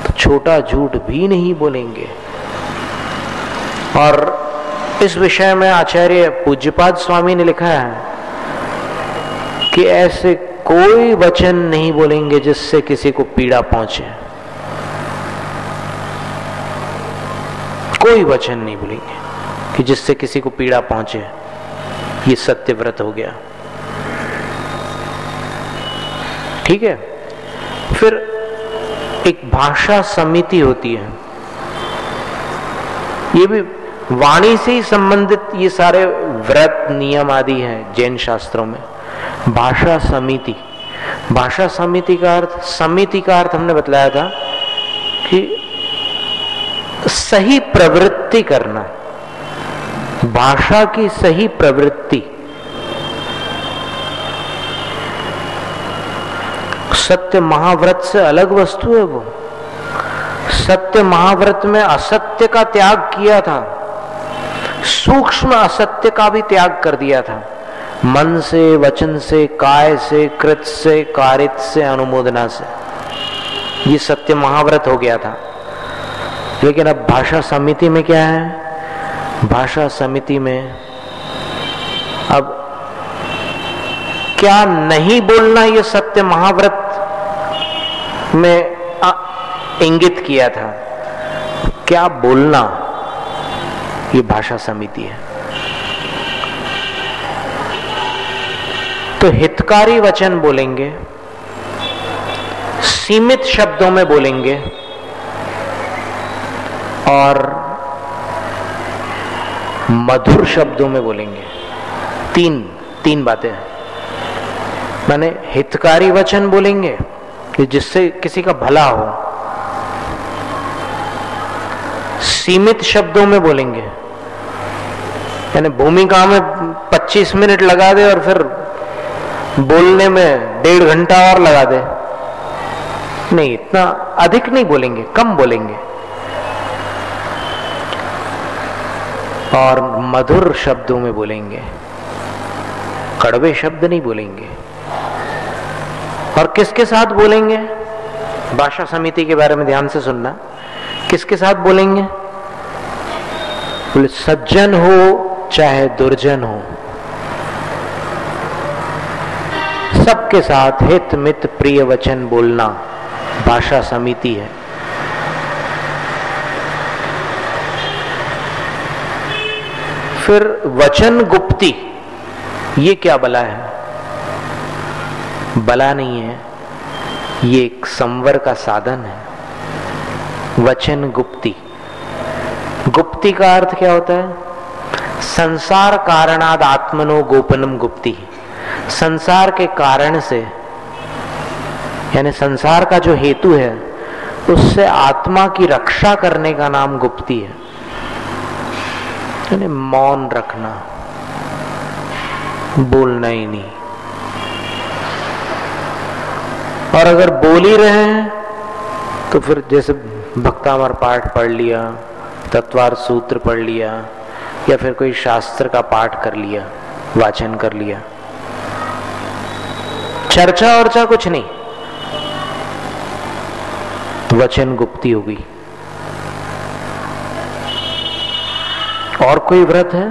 तो छोटा झूठ भी नहीं बोलेंगे। और इस विषय में आचार्य पूज्यपाद स्वामी ने लिखा है कि ऐसे कोई वचन नहीं बोलेंगे जिससे किसी को पीड़ा पहुंचे। कोई वचन नहीं बोलेंगे कि जिससे किसी को पीड़ा पहुंचे। ये सत्यव्रत हो गया। ठीक है। फिर एक भाषा समिति होती है, ये भी वाणी से ही संबंधित ये सारे व्रत नियम आदि हैं जैन शास्त्रों में। भाषा समिति, भाषा समिति का अर्थ, समिति का अर्थ हमने बतलाया था कि सही प्रवृत्ति करना, भाषा की सही प्रवृत्ति। सत्य महाव्रत से अलग वस्तु है वो। सत्य महाव्रत में असत्य का त्याग किया था, सूक्ष्म असत्य का भी त्याग कर दिया था, मन से, वचन से, काय से, कृत से, कारित से, अनुमोदना से। ये सत्य महाव्रत हो गया था। लेकिन अब भाषा समिति में क्या है? भाषा समिति में अब क्या नहीं बोलना, ये सत्य महाव्रत में इंगित किया था। क्या बोलना, ये भाषा समिति है। तो हितकारी वचन बोलेंगे, सीमित शब्दों में बोलेंगे और मधुर शब्दों में बोलेंगे। तीन बातें हैं। माने हितकारी वचन बोलेंगे जिससे किसी का भला हो, सीमित शब्दों में बोलेंगे, यानी भूमिका में 25 मिनट लगा दे और फिर बोलने में 1.5 घंटा और लगा दे, नहीं, इतना अधिक नहीं बोलेंगे, कम बोलेंगे। और मधुर शब्दों में बोलेंगे, कड़वे शब्द नहीं बोलेंगे। और किसके साथ बोलेंगे? भाषा समिति के बारे में ध्यान से सुनना। किसके साथ बोलेंगे? बोले सज्जन हो चाहे दुर्जन हो, सबके साथ हित मित प्रिय वचन बोलना भाषा समिति है। फिर वचन गुप्ती, ये क्या बला है? बला नहीं है, ये एक संवर का साधन है। वचन गुप्ती, गुप्ती का अर्थ क्या होता है? संसार कारणाद आत्मनो गोपनम गुप्ती। संसार के कारण से, यानी संसार का जो हेतु है उससे आत्मा की रक्षा करने का नाम गुप्ती है। यानी मौन रखना, बोलना ही नहीं। और अगर बोल ही रहे हैं तो फिर जैसे भक्तामर पाठ पढ़ लिया, तत्वार सूत्र पढ़ लिया, या फिर कोई शास्त्र का पाठ कर लिया, वाचन कर लिया, चर्चा वर्चा कुछ नहीं, वचन गुप्ती होगी। और कोई व्रत है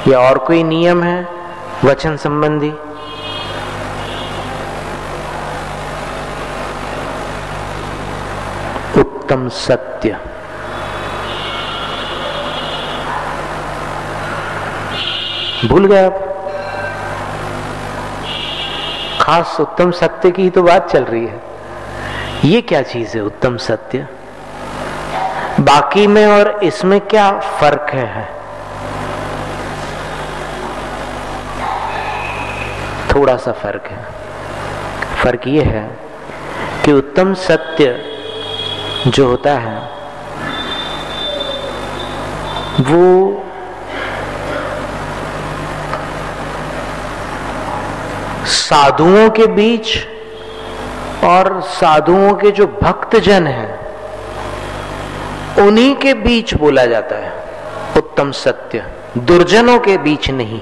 या और कोई नियम है वचन संबंधी? उत्तम सत्य, भूल गए आप? खास उत्तम सत्य की ही तो बात चल रही है। ये क्या चीज है उत्तम सत्य? बाकी में और इसमें क्या फर्क है? थोड़ा सा फर्क है। फर्क ये है कि उत्तम सत्य जो होता है वो साधुओं के बीच और साधुओं के जो भक्तजन हैं उन्हीं के बीच बोला जाता है उत्तम सत्य, दुर्जनों के बीच नहीं।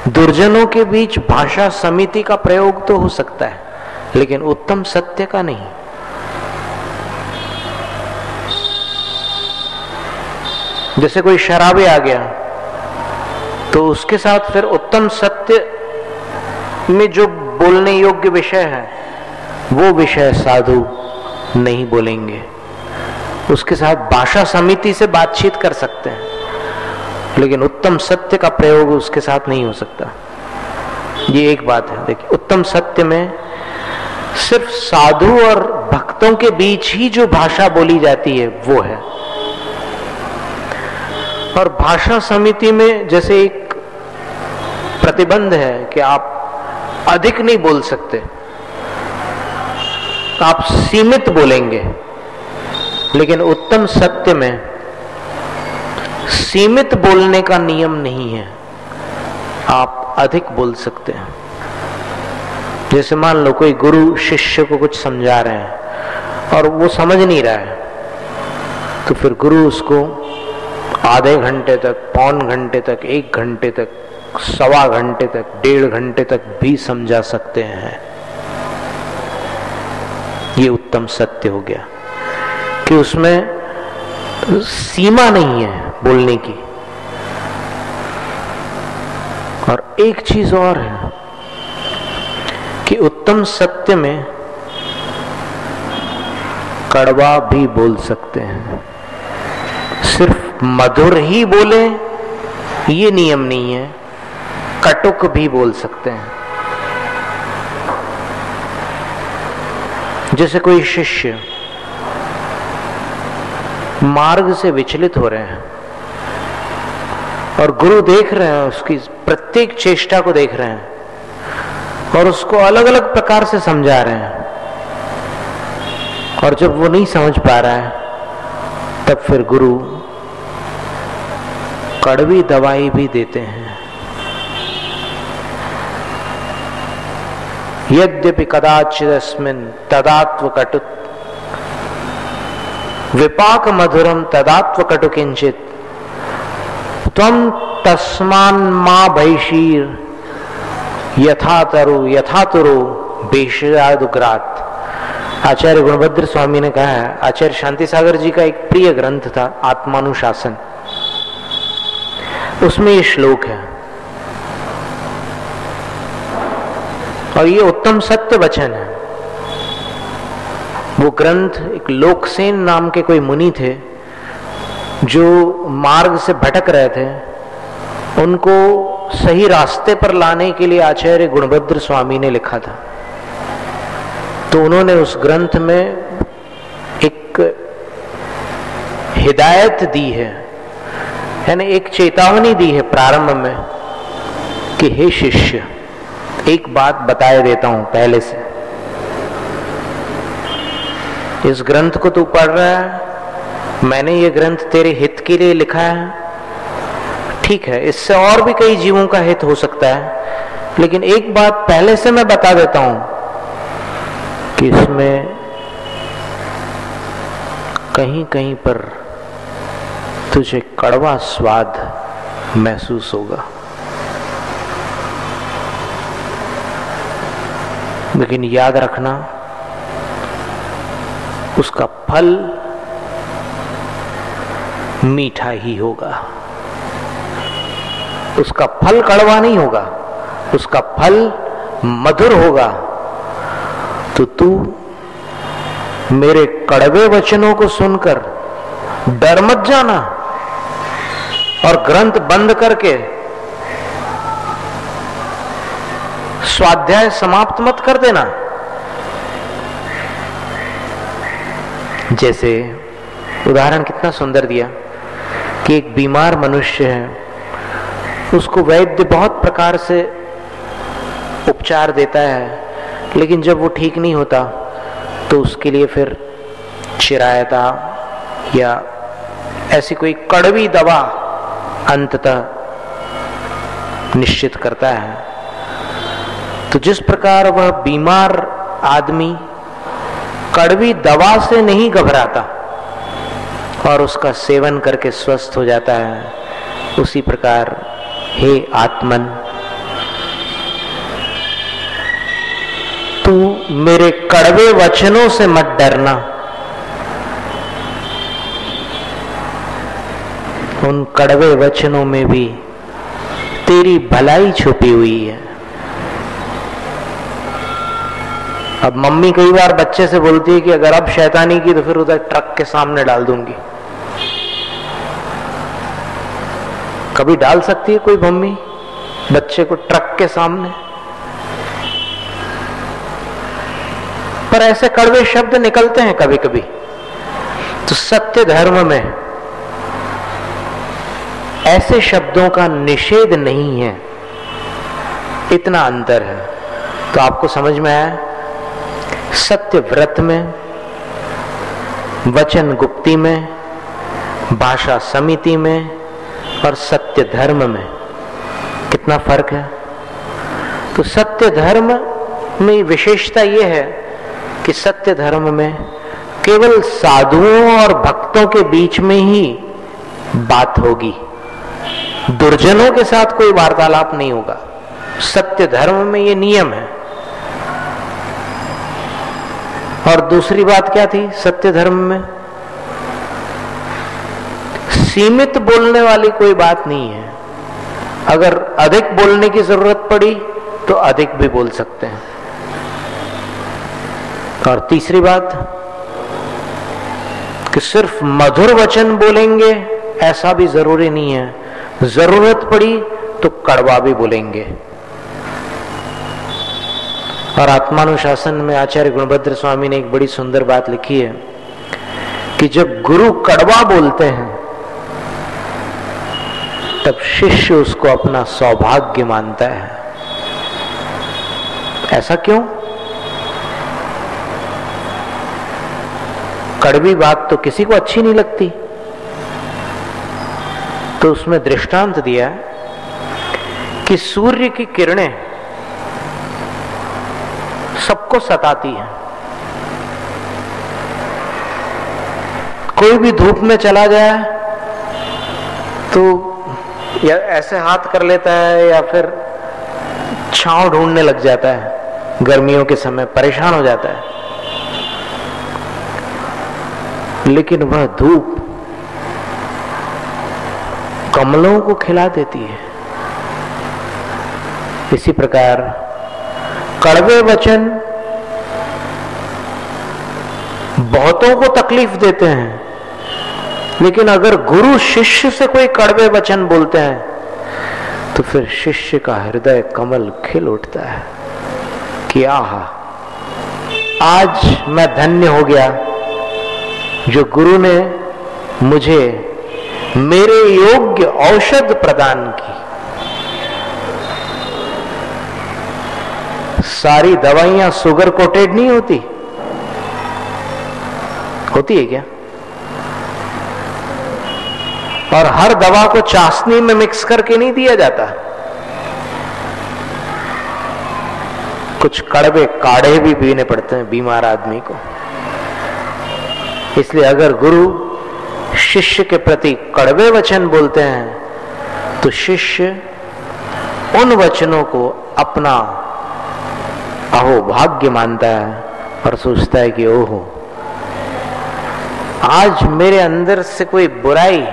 दुर्जनों के बीच भाषा समिति का प्रयोग तो हो सकता है, लेकिन उत्तम सत्य का नहीं। जैसे कोई शराबी आ गया तो उसके साथ फिर उत्तम सत्य में जो बोलने योग्य विषय है वो विषय साधु नहीं बोलेंगे। उसके साथ भाषा समिति से बातचीत कर सकते हैं, लेकिन उत्तम सत्य का प्रयोग उसके साथ नहीं हो सकता। ये एक बात है। देखिए, उत्तम सत्य में सिर्फ साधु और भक्तों के बीच ही जो भाषा बोली जाती है वो है। और भाषा समिति में जैसे एक प्रतिबंध है कि आप अधिक नहीं बोल सकते, आप सीमित बोलेंगे। लेकिन उत्तम सत्य में सीमित बोलने का नियम नहीं है, आप अधिक बोल सकते हैं। जैसे मान लो कोई गुरु शिष्य को कुछ समझा रहे हैं और वो समझ नहीं रहा है, तो फिर गुरु उसको आधे घंटे तक, पौन घंटे तक, 1 घंटे तक, 1.25 घंटे तक, 1.5 घंटे तक भी समझा सकते हैं। ये उत्तम सत्य हो गया कि उसमें सीमा नहीं है बोलने की। और एक चीज और है कि उत्तम सत्य में कड़वा भी बोल सकते हैं। सिर्फ मधुर ही बोले ये नियम नहीं है, कटुक भी बोल सकते हैं। जैसे कोई शिष्य मार्ग से विचलित हो रहे हैं और गुरु देख रहे हैं, उसकी प्रत्येक चेष्टा को देख रहे हैं और उसको अलग अलग प्रकार से समझा रहे हैं, और जब वो नहीं समझ पा रहा है तब फिर गुरु कड़वी दवाई भी देते हैं। यद्यपि कदाचिदस्मिन् तदात्व कटु विपाक मधुरम तदात्व कटु किंचित त्वं तस्मान् मा भैषीर यथातुरो बेशयादुग्रात। आचार्य गुणभद्र स्वामी ने कहा है, आचार्य शांति सागर जी का एक प्रिय ग्रंथ था आत्मानुशासन, उसमें ये श्लोक है और ये उत्तम सत्य वचन है। वो ग्रंथ एक लोकसेन नाम के कोई मुनि थे जो मार्ग से भटक रहे थे, उनको सही रास्ते पर लाने के लिए आचार्य गुणभद्र स्वामी ने लिखा था। तो उन्होंने उस ग्रंथ में एक हिदायत दी है, यानी एक चेतावनी दी है प्रारंभ में कि हे शिष्य, एक बात बताए देता हूं पहले से, इस ग्रंथ को तू पढ़ रहा है, मैंने ये ग्रंथ तेरे हित के लिए लिखा है, ठीक है, इससे और भी कई जीवों का हित हो सकता है, लेकिन एक बात पहले से मैं बता देता हूं कि इसमें कहीं कहीं पर तुझे कड़वा स्वाद महसूस होगा, लेकिन याद रखना उसका फल मीठा ही होगा, उसका फल कड़वा नहीं होगा, उसका फल मधुर होगा। तो तू मेरे कड़वे वचनों को सुनकर डर मत जाना और ग्रंथ बंद करके स्वाध्याय समाप्त मत कर देना। जैसे उदाहरण कितना सुंदर दिया कि एक बीमार मनुष्य है, उसको वैद्य बहुत प्रकार से उपचार देता है, लेकिन जब वो ठीक नहीं होता तो उसके लिए फिर चिरायता या ऐसी कोई कड़वी दवा अंततः निश्चित करता है। तो जिस प्रकार वह बीमार आदमी कड़वी दवा से नहीं घबराता और उसका सेवन करके स्वस्थ हो जाता है, उसी प्रकार हे आत्मन, तू मेरे कड़वे वचनों से मत डरना, उन कड़वे वचनों में भी तेरी भलाई छुपी हुई है। अब मम्मी कई बार बच्चे से बोलती है कि अगर अब शैतानी की तो फिर उधर ट्रक के सामने डाल दूंगी। कभी डाल सकती है कोई मम्मी बच्चे को ट्रक के सामने? पर ऐसे कड़वे शब्द निकलते हैं कभी कभी। तो सत्य धर्म में ऐसे शब्दों का निषेध नहीं है, इतना अंतर है। तो आपको समझ में आया, सत्य व्रत में, वचन गुप्ती में, भाषा समिति में और सत्य धर्म में कितना फर्क है। तो सत्य धर्म में विशेषता यह है कि सत्य धर्म में केवल साधुओं और भक्तों के बीच में ही बात होगी, दुर्जनों के साथ कोई वार्तालाप नहीं होगा। सत्य धर्म में ये नियम है। और दूसरी बात क्या थी सत्य धर्म में? सीमित बोलने वाली कोई बात नहीं है। अगर अधिक बोलने की जरूरत पड़ी तो अधिक भी बोल सकते हैं। और तीसरी बात कि सिर्फ मधुर वचन बोलेंगे ऐसा भी जरूरी नहीं है, जरूरत पड़ी तो कड़वा भी बोलेंगे। और आत्मानुशासन में आचार्य गुणभद्र स्वामी ने एक बड़ी सुंदर बात लिखी है कि जब गुरु कड़वा बोलते हैं तब शिष्य उसको अपना सौभाग्य मानता है। ऐसा क्यों? कड़वी बात तो किसी को अच्छी नहीं लगती, तो उसमें दृष्टांत दिया कि सूर्य की किरणें सबको सताती हैं। कोई भी धूप में चला जाए तो या ऐसे हाथ कर लेता है या फिर छांव ढूंढने लग जाता है, गर्मियों के समय परेशान हो जाता है। लेकिन वह धूप कमलों को खिला देती है। इसी प्रकार कड़वे वचन बहुतों को तकलीफ देते हैं, लेकिन अगर गुरु शिष्य से कोई कड़वे वचन बोलते हैं तो फिर शिष्य का हृदय कमल खिल उठता है कि आहा, आज मैं धन्य हो गया जो गुरु ने मुझे मेरे योग्य औषध प्रदान की। सारी दवाइयां शुगर कोटेड नहीं होती, होती है क्या? और हर दवा को चाशनी में मिक्स करके नहीं दिया जाता। कुछ कड़वे काढ़े भी पीने पड़ते हैं बीमार आदमी को। इसलिए अगर गुरु शिष्य के प्रति कड़वे वचन बोलते हैं तो शिष्य उन वचनों को अपना अहोभाग्य मानता है और सोचता है कि ओहो, आज मेरे अंदर से कोई बुराई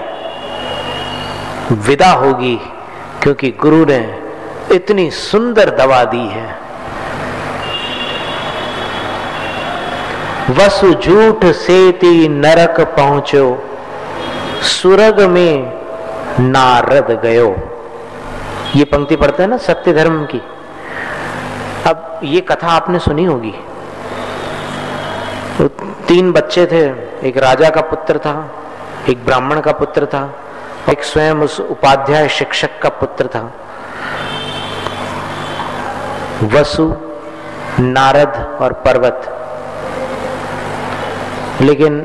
विदा होगी क्योंकि गुरु ने इतनी सुंदर दवा दी है। वसु झूठ सेती नरक पहुंचो, सुरग में नारद गयो। ये पंक्ति पढ़ते हैं ना सत्य धर्म की। अब ये कथा आपने सुनी होगी। तो 3 बच्चे थे, एक राजा का पुत्र था, एक ब्राह्मण का पुत्र था, एक स्वयं उस उपाध्याय शिक्षक का पुत्र था। वसु, नारद और पर्वत। लेकिन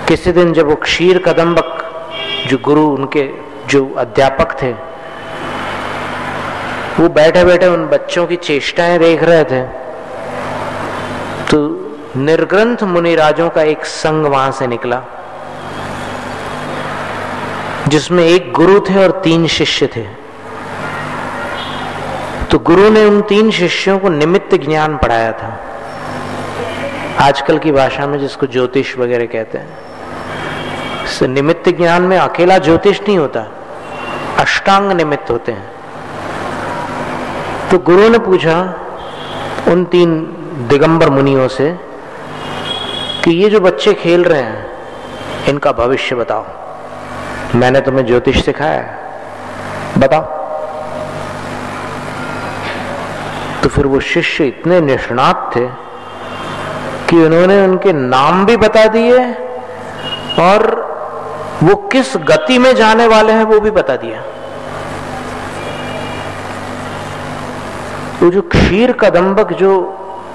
किसी दिन जब वो क्षीर कदम्बक जो गुरु उनके जो अध्यापक थे, वो बैठे बैठे उन बच्चों की चेष्टाएं देख रहे थे, तो निर्ग्रंथ मुनिराजों का एक संघ वहां से निकला जिसमें एक गुरु थे और 3 शिष्य थे। तो गुरु ने उन 3 शिष्यों को निमित्त ज्ञान पढ़ाया था, आजकल की भाषा में जिसको ज्योतिष वगैरह कहते हैं। निमित्त ज्ञान में अकेला ज्योतिष नहीं होता, अष्टांग निमित्त होते हैं। तो गुरु ने पूछा उन 3 दिगंबर मुनियों से कि ये जो बच्चे खेल रहे हैं इनका भविष्य बताओ, मैंने तुम्हें ज्योतिष सिखाया है, बताओ। तो फिर वो शिष्य इतने निष्णात थे कि उन्होंने उनके नाम भी बता दिए और वो किस गति में जाने वाले हैं वो भी बता दिया। तो जो क्षीर कदम्बक जो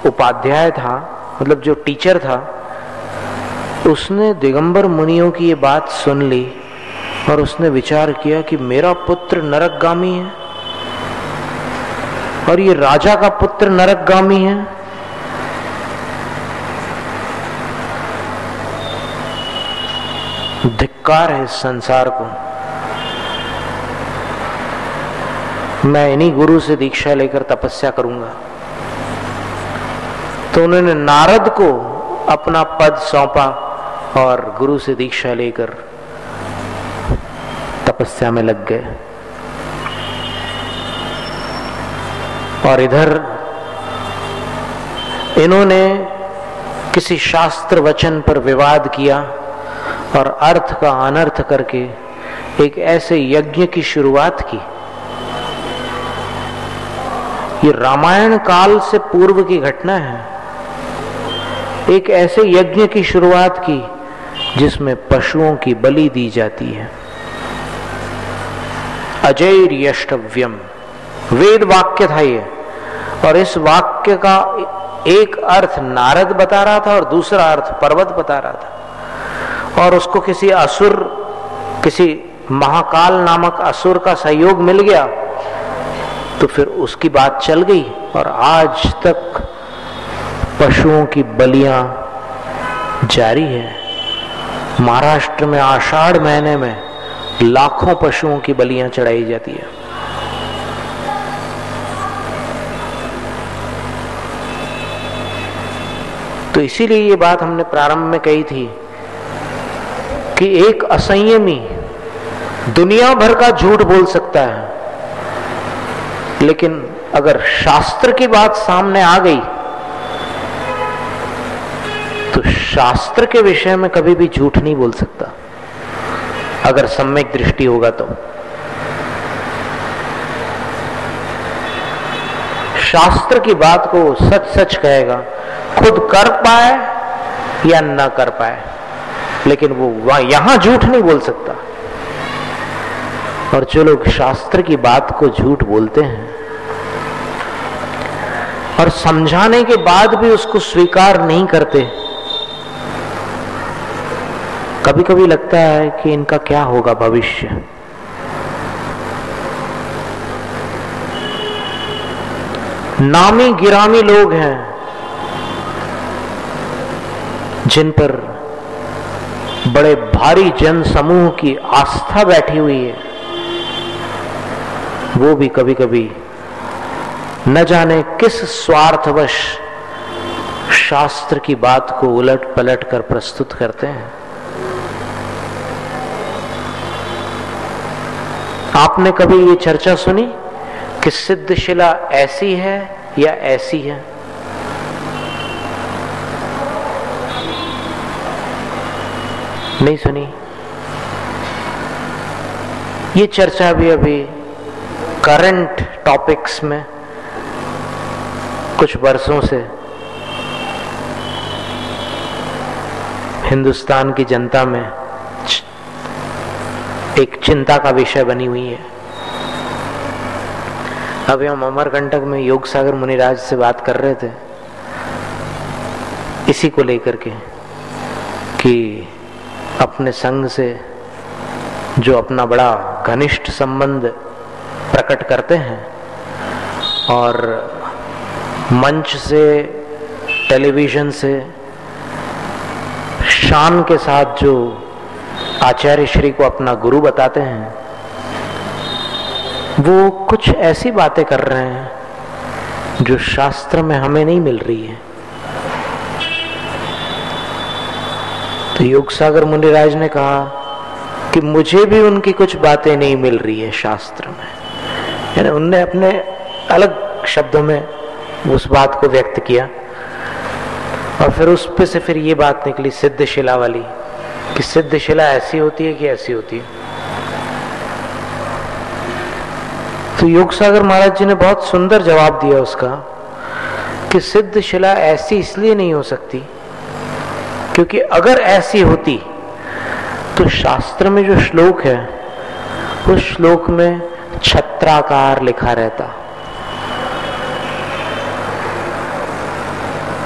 उपाध्याय था, मतलब जो टीचर था, उसने दिगंबर मुनियों की ये बात सुन ली और उसने विचार किया कि मेरा पुत्र नरकगामी है और ये राजा का पुत्र नरकगामी है। धिक्कार है इस संसार को। मैं इन्हीं गुरु से दीक्षा लेकर तपस्या करूंगा। तो उन्होंने नारद को अपना पद सौंपा और गुरु से दीक्षा लेकर तपस्या में लग गए। और इधर इन्होंने किसी शास्त्र वचन पर विवाद किया और अर्थ का अनर्थ करके एक ऐसे यज्ञ की शुरुआत की। ये रामायण काल से पूर्व की घटना है। एक ऐसे यज्ञ की शुरुआत की जिसमें पशुओं की बलि दी जाती है। अजैर यष्टव्यम वेद वाक्य था ये, और इस वाक्य का एक अर्थ नारद बता रहा था और दूसरा अर्थ पर्वत बता रहा था। और उसको किसी असुर, किसी महाकाल नामक असुर का सहयोग मिल गया तो फिर उसकी बात चल गई, और आज तक पशुओं की बलियां जारी है। महाराष्ट्र में आषाढ़ महीने में लाखों पशुओं की बलियां चढ़ाई जाती है। तो इसीलिए ये बात हमने प्रारंभ में कही थी कि एक असंयमी दुनिया भर का झूठ बोल सकता है, लेकिन अगर शास्त्र की बात सामने आ गई तो शास्त्र के विषय में कभी भी झूठ नहीं बोल सकता, अगर सम्यक दृष्टि होगा तो। शास्त्र की बात को सच सच कहेगा, खुद कर पाए या ना कर पाए, लेकिन वो यहां झूठ नहीं बोल सकता। और जो लोग शास्त्र की बात को झूठ बोलते हैं और समझाने के बाद भी उसको स्वीकार नहीं करते, कभी कभी लगता है कि इनका क्या होगा भविष्य। नामी गिरामी लोग हैं जिन पर बड़े भारी जन समूह की आस्था बैठी हुई है, वो भी कभी कभी न जाने किस स्वार्थवश शास्त्र की बात को उलट पलट कर प्रस्तुत करते हैं। आपने कभी ये चर्चा सुनी कि सिद्धशिला ऐसी है या ऐसी है? नहीं सुनी। ये चर्चा भी अभी करंट टॉपिक्स में कुछ वर्षों से हिंदुस्तान की जनता में एक चिंता का विषय बनी हुई है। अभी हम अमरकंटक में योग सागर मुनिराज से बात कर रहे थे इसी को लेकर के कि अपने संघ से जो अपना बड़ा घनिष्ठ संबंध प्रकट करते हैं और मंच से, टेलीविजन से शान के साथ जो आचार्य श्री को अपना गुरु बताते हैं, वो कुछ ऐसी बातें कर रहे हैं जो शास्त्र में हमें नहीं मिल रही है। तो योग सागर मुनिराज ने कहा कि मुझे भी उनकी कुछ बातें नहीं मिल रही है शास्त्र में। यानी उनने अपने अलग शब्दों में उस बात को व्यक्त किया, और फिर उस पे से फिर ये बात निकली सिद्धशिला वाली कि सिद्धशिला ऐसी होती है कि ऐसी होती है। तो योग सागर महाराज जी ने बहुत सुंदर जवाब दिया उसका कि सिद्धशिला ऐसी इसलिए नहीं हो सकती क्योंकि अगर ऐसी होती तो शास्त्र में जो श्लोक है उस श्लोक में छत्राकार लिखा रहता,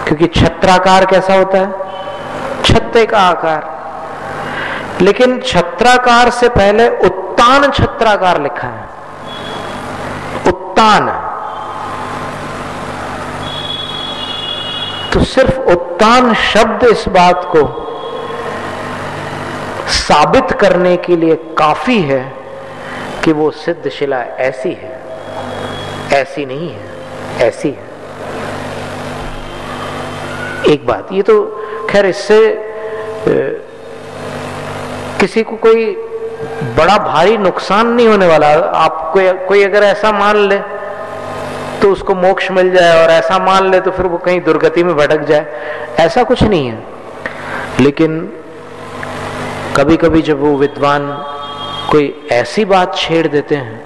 क्योंकि छत्राकार कैसा होता है? छत्ते का आकार। लेकिन छत्राकार से पहले उत्तान छत्राकार लिखा है। उत्तान, तो सिर्फ उत्तान शब्द इस बात को साबित करने के लिए काफी है कि वो सिद्धशिला ऐसी है, ऐसी नहीं है, ऐसी है। एक बात ये तो खैर इससे किसी को कोई बड़ा भारी नुकसान नहीं होने वाला। आपको कोई अगर ऐसा मान ले तो उसको मोक्ष मिल जाए, और ऐसा मान ले तो फिर वो कहीं दुर्गति में भटक जाए। ऐसा कुछ नहीं है। लेकिन कभी कभी जब वो विद्वान कोई ऐसी बात छेड़ देते हैं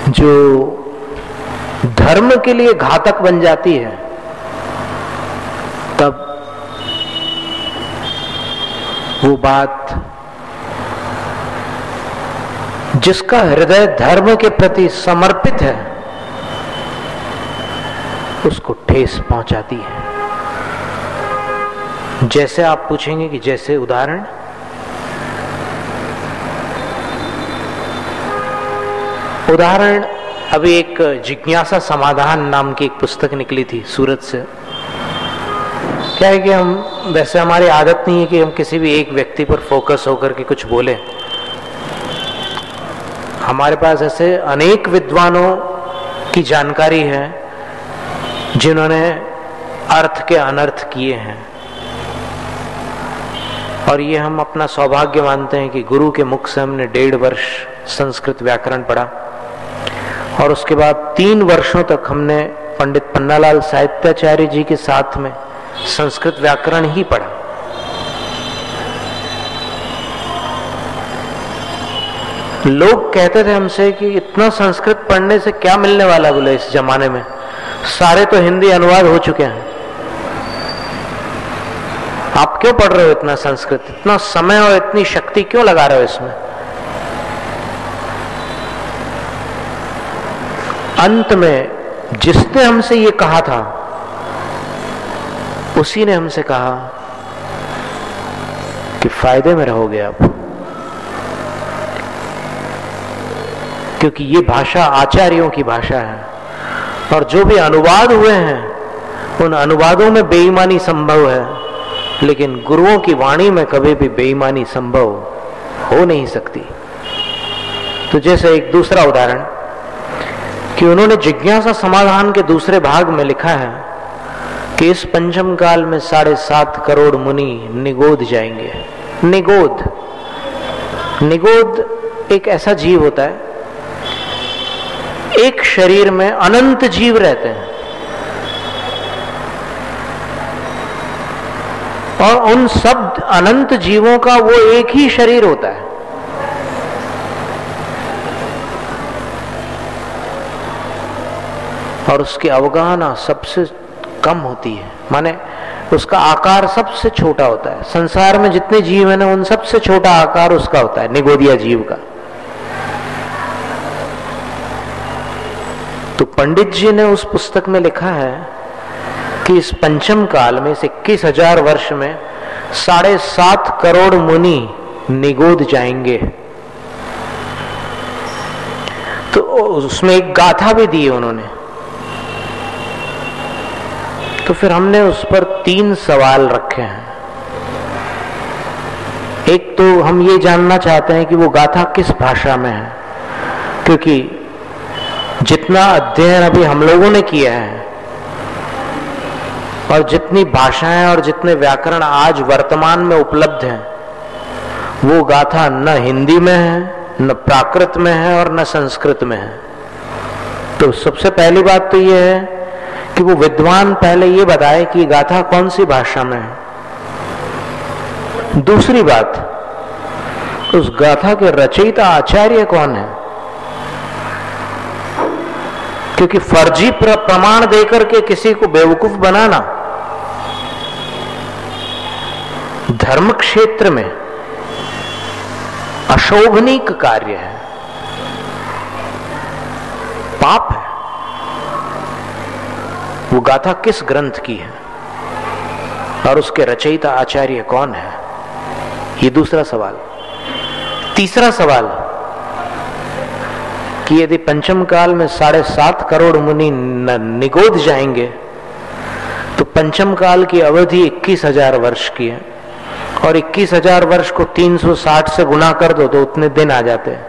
जो धर्म के लिए घातक बन जाती है, तब वो बात जिसका हृदय धर्म के प्रति समर्पित है उसको ठेस पहुंचाती है। जैसे आप पूछेंगे कि जैसे उदाहरण, अभी एक जिज्ञासा समाधान नाम की एक पुस्तक निकली थी सूरत से। क्या है कि हम वैसे हमारी आदत नहीं है कि हम किसी भी एक व्यक्ति पर फोकस होकर के कुछ बोले। हमारे पास ऐसे अनेक विद्वानों की जानकारी है जिन्होंने अर्थ के अनर्थ किए हैं, और ये हम अपना सौभाग्य मानते हैं कि गुरु के मुख से हमने 1.5 वर्ष संस्कृत व्याकरण पढ़ा, और उसके बाद 3 वर्षों तक हमने पंडित पन्नालाल साहित्याचार्य जी के साथ में संस्कृत व्याकरण ही पढ़ा। लोग कहते थे हमसे कि इतना संस्कृत पढ़ने से क्या मिलने वाला, बोले इस जमाने में सारे तो हिंदी अनुवाद हो चुके हैं, आप क्यों पढ़ रहे हो इतना संस्कृत, इतना समय और इतनी शक्ति क्यों लगा रहे हो इसमें। अंत में जिसने हमसे ये कहा था उसी ने हमसे कहा कि फायदे में रहोगे आप, क्योंकि ये भाषा आचार्यों की भाषा है, और जो भी अनुवाद हुए हैं उन अनुवादों में बेईमानी संभव है, लेकिन गुरुओं की वाणी में कभी भी बेईमानी संभव हो नहीं सकती। तो जैसे एक दूसरा उदाहरण कि उन्होंने जिज्ञासा समाधान के दूसरे भाग में लिखा है कि इस पंचम काल में 7.5 करोड़ मुनि निगोद जाएंगे। निगोद एक ऐसा जीव होता है, एक शरीर में अनंत जीव रहते हैं, और उन सब अनंत जीवों का वो एक ही शरीर होता है। और उसकी अवगाहना सबसे कम होती है, माने उसका आकार सबसे छोटा होता है। संसार में जितने जीव हैं ना, उन सबसे छोटा आकार उसका होता है, निगोदिया जीव का। तो पंडित जी ने उस पुस्तक में लिखा है कि इस पंचम काल में, इस 21,000 वर्ष में 7.5 करोड़ मुनि निगोद जाएंगे। तो उसमें एक गाथा भी दी है उन्होंने। तो फिर हमने उस पर 3 सवाल रखे हैं। एक तो हम ये जानना चाहते हैं कि वो गाथा किस भाषा में है, क्योंकि जितना अध्ययन अभी हम लोगों ने किया है और जितनी भाषाएं और जितने व्याकरण आज वर्तमान में उपलब्ध हैं, वो गाथा न हिंदी में है, न प्राकृत में है, और न संस्कृत में है। तो सबसे पहली बात तो ये है कि वो विद्वान पहले ये बताए कि गाथा कौन सी भाषा में है। दूसरी बात, उस गाथा के रचयिता आचार्य कौन है, क्योंकि फर्जी प्रमाण देकर के किसी को बेवकूफ बनाना धर्म क्षेत्र में अशोभनीय कार्य है, पाप है। वो गाथा किस ग्रंथ की है और उसके रचयिता आचार्य कौन है, ये दूसरा सवाल। तीसरा सवाल कि यदि पंचम काल में 7.5 करोड़ मुनि निगोद जाएंगे तो पंचम काल की अवधि 21,000 वर्ष की है, और 21,000 वर्ष को 360 से गुना कर दो तो उतने दिन आ जाते हैं।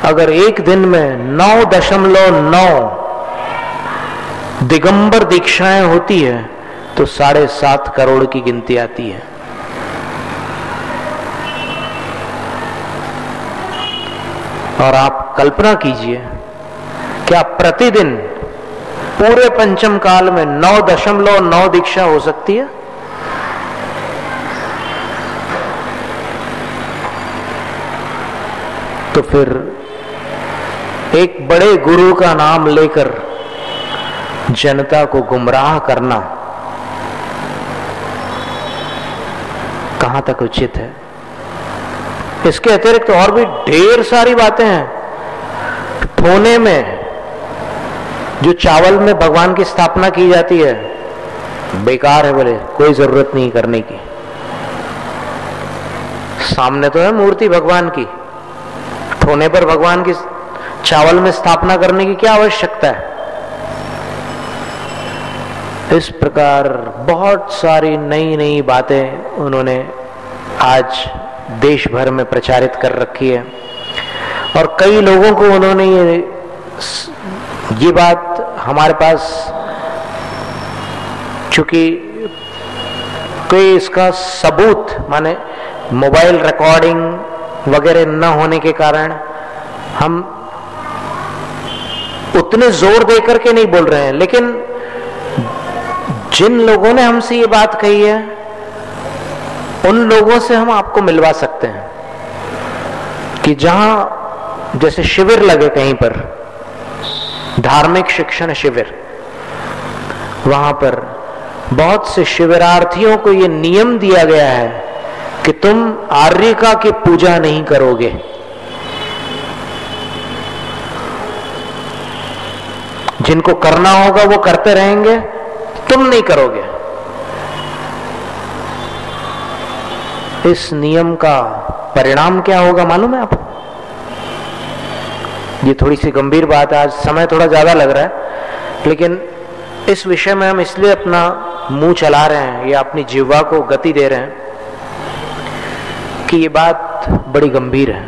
अगर एक दिन में 9.9 दिगंबर दीक्षाएं होती है तो 7.5 करोड़ की गिनती आती है। और आप कल्पना कीजिए क्या प्रतिदिन पूरे पंचम काल में 9.9 दीक्षा हो सकती है? तो फिर एक बड़े गुरु का नाम लेकर जनता को गुमराह करना कहां तक उचित है? इसके अतिरिक्त और भी ढेर सारी बातें हैं। ठोने में जो चावल में भगवान की स्थापना की जाती है बेकार है, बोले कोई जरूरत नहीं करने की। सामने तो है मूर्ति भगवान की, ठोने पर भगवान की चावल में स्थापना करने की क्या आवश्यकता है? इस प्रकार बहुत सारी नई नई बातें उन्होंने आज देश भर में प्रचारित कर रखी है और कई लोगों को उन्होंने ये बात हमारे पास, चूंकि कोई इसका सबूत माने मोबाइल रिकॉर्डिंग वगैरह न होने के कारण हम उतने जोर दे करके नहीं बोल रहे हैं, लेकिन जिन लोगों ने हमसे ये बात कही है उन लोगों से हम आपको मिलवा सकते हैं कि जहां जैसे शिविर लगे कहीं पर, धार्मिक शिक्षण शिविर, वहां पर बहुत से शिविरार्थियों को यह नियम दिया गया है कि तुम आर्यिका की पूजा नहीं करोगे। जिनको करना होगा वो करते रहेंगे, तुम नहीं करोगे। इस नियम का परिणाम क्या होगा मालूम है आपको? ये थोड़ी सी गंभीर बात है, आज समय थोड़ा ज्यादा लग रहा है, लेकिन इस विषय में हम इसलिए अपना मुंह चला रहे हैं या अपनी जिह्वा को गति दे रहे हैं कि ये बात बड़ी गंभीर है।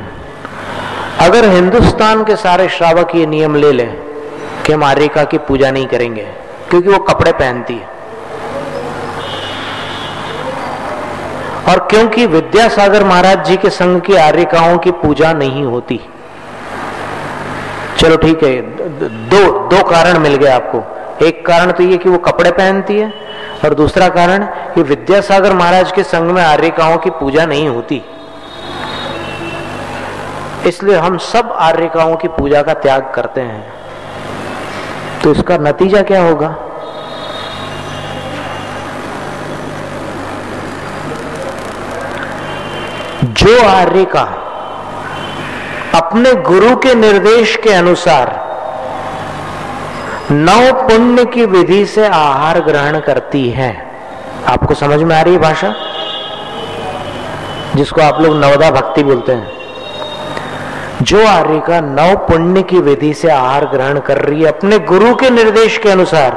अगर हिंदुस्तान के सारे श्रावक ये नियम ले लें कि हम आर्यिका की पूजा नहीं करेंगे क्योंकि वो कपड़े पहनती है, और क्योंकि विद्यासागर महाराज जी के संघ की आर्यिकाओं की पूजा नहीं होती, चलो ठीक है, दो कारण मिल गए आपको। एक कारण तो ये कि वो कपड़े पहनती है, और दूसरा कारण ये विद्यासागर महाराज के संघ में आर्यिकाओं की पूजा नहीं होती, इसलिए हम सब आर्यिकाओं की पूजा का त्याग करते हैं। तो इसका नतीजा क्या होगा? जो आर्यिका अपने गुरु के निर्देश के अनुसार 9 पुण्य की विधि से आहार ग्रहण करती है, आपको समझ में आ रही है भाषा, जिसको आप लोग नवदा भक्ति बोलते हैं। जो आर्यिका 9 पुण्य की विधि से आहार ग्रहण कर रही है अपने गुरु के निर्देश के अनुसार,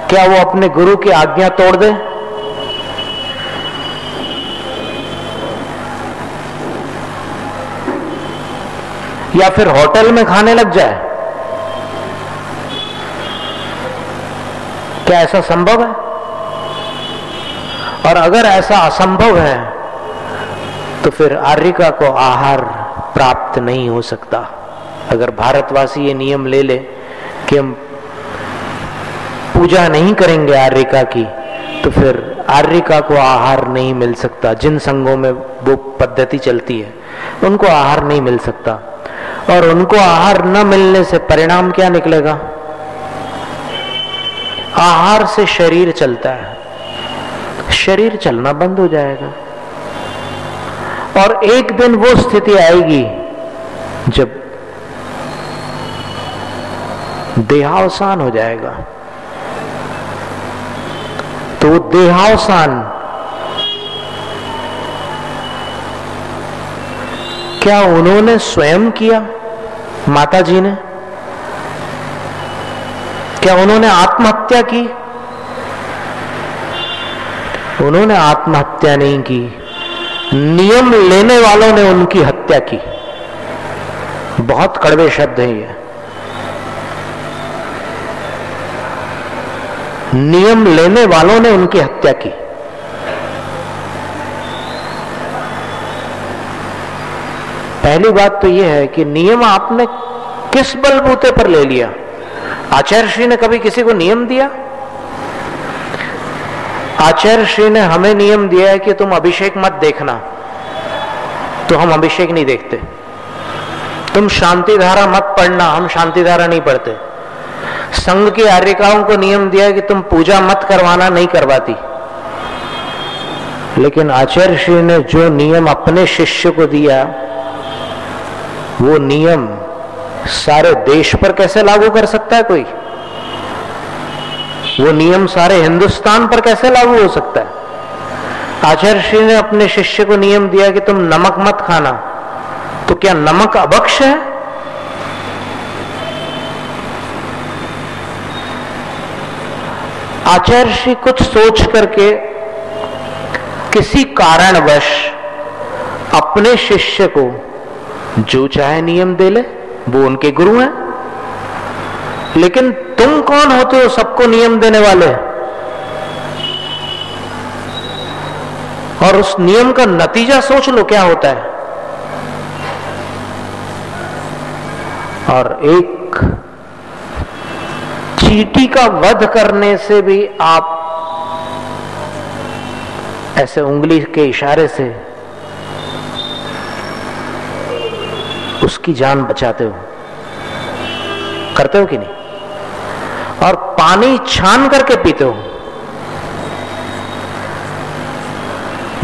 क्या वो अपने गुरु की आज्ञा तोड़ दे? या फिर होटल में खाने लग जाए? क्या ऐसा संभव है? और अगर ऐसा असंभव है तो फिर आर्यिका को आहार प्राप्त नहीं हो सकता। अगर भारतवासी ये नियम ले ले कि हम पूजा नहीं करेंगे आर्यिका की, तो फिर आर्यिका को आहार नहीं मिल सकता। जिन संघों में वो पद्धति चलती है उनको आहार नहीं मिल सकता, और उनको आहार न मिलने से परिणाम क्या निकलेगा? आहार से शरीर चलता है, शरीर चलना बंद हो जाएगा, और एक दिन वो स्थिति आएगी जब देहावसान हो जाएगा। तो वो देहावसान क्या उन्होंने स्वयं किया? माता जी ने क्या उन्होंने आत्महत्या की? उन्होंने आत्महत्या नहीं की, नियम लेने वालों ने उनकी हत्या की। बहुत कड़वे शब्द हैं ये। नियम लेने वालों ने उनकी हत्या की। पहली बात तो यह है कि नियम आपने किस बलबूते पर ले लिया? आचार्य श्री ने कभी किसी को नियम दिया? आचार्य श्री ने हमें नियम दिया है कि तुम अभिषेक मत देखना, तो हम अभिषेक नहीं देखते। तुम शांति धारा मत पढ़ना, हम शांति धारा नहीं पढ़ते। संघ की आर्यिकाओं को नियम दिया है कि तुम पूजा मत करवाना, नहीं करवाती। लेकिन आचार्य श्री ने जो नियम अपने शिष्य को दिया, वो नियम सारे देश पर कैसे लागू कर सकता है कोई? वो नियम सारे हिंदुस्तान पर कैसे लागू हो सकता है? आचार्य श्री ने अपने शिष्य को नियम दिया कि तुम नमक मत खाना, तो क्या नमक अभक्ष है? आचार्य श्री कुछ सोच करके किसी कारणवश अपने शिष्य को जो चाहे नियम दे ले, वो उनके गुरु हैं। लेकिन तुम कौन होते हो सबको नियम देने वाले? और उस नियम का नतीजा सोच लो क्या होता है। और एक चींटी का वध करने से भी आप ऐसे उंगली के इशारे से उसकी जान बचाते हो, करते हो कि नहीं? और पानी छान करके पीते हो।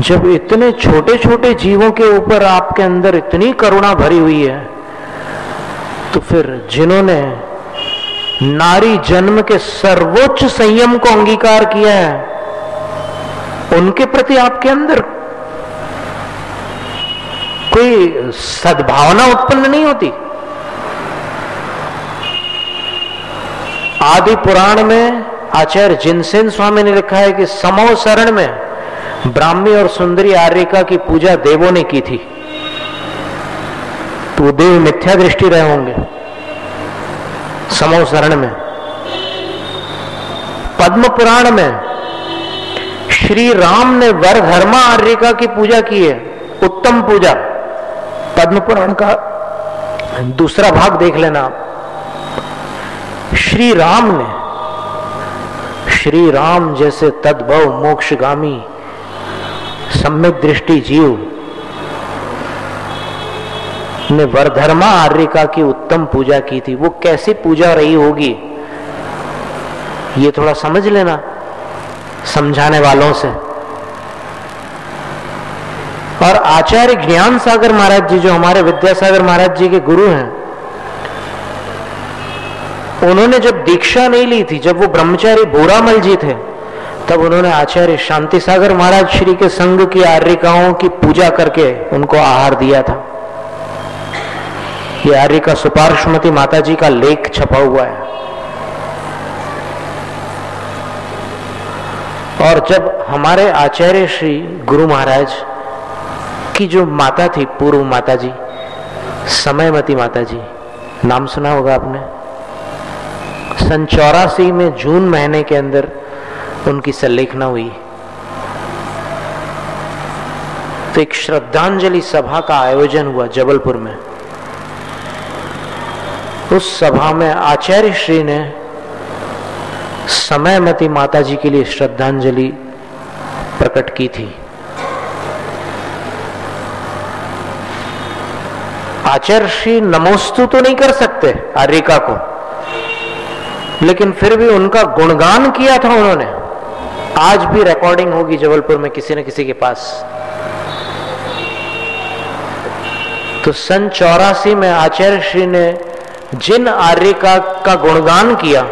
जब इतने छोटे छोटे जीवों के ऊपर आपके अंदर इतनी करुणा भरी हुई है, तो फिर जिन्होंने नारी जन्म के सर्वोच्च संयम को अंगीकार किया है, उनके प्रति आपके अंदर कोई सद्भावना उत्पन्न नहीं होती? आदि पुराण में आचार्य जिनसेन स्वामी ने लिखा है कि समो शरण में ब्राह्मी और सुंदरी आर्यिका की पूजा देवों ने की थी। तो वो देव मिथ्या दृष्टि रहे होंगे समो शरण में। पद्म पुराण में श्री राम ने वरधर्मा आर्यिका की पूजा की है, उत्तम पूजा। पद्म पुराण का दूसरा भाग देख लेना आप। श्री राम ने, श्री राम जैसे तद्भव मोक्षगामी सम्यक दृष्टि जीव ने वरधर्मा आर्यिका की उत्तम पूजा की थी। वो कैसी पूजा रही होगी ये थोड़ा समझ लेना समझाने वालों से। और आचार्य ज्ञान सागर महाराज जी, जो हमारे विद्यासागर महाराज जी के गुरु हैं, उन्होंने जब दीक्षा नहीं ली थी, जब वो ब्रह्मचारी बोरामल जी थे, तब उन्होंने आचार्य शांति सागर महाराज श्री के संघ की आर्यिकाओं की पूजा करके उनको आहार दिया था। ये आर्यिका सुपार्श्वमती माता जी का लेख छपा हुआ है। और जब हमारे आचार्य श्री गुरु महाराज की जो माता थी, पूर्व माता जी, समयमती माता जी, नाम सुना होगा आपने। सन 84 में जून महीने के अंदर उनकी संलेखना हुई। तो एक श्रद्धांजलि सभा का आयोजन हुआ जबलपुर में। उस सभा में आचार्य श्री ने समयमती माता जी के लिए श्रद्धांजलि प्रकट की थी। आचार्य श्री नमोस्तु तो नहीं कर सकते आर्यिका को, लेकिन फिर भी उनका गुणगान किया था उन्होंने। आज भी रिकॉर्डिंग होगी जबलपुर में किसी न किसी के पास। तो सन 84 में आचार्य श्री ने जिन आर्यिका का गुणगान किया,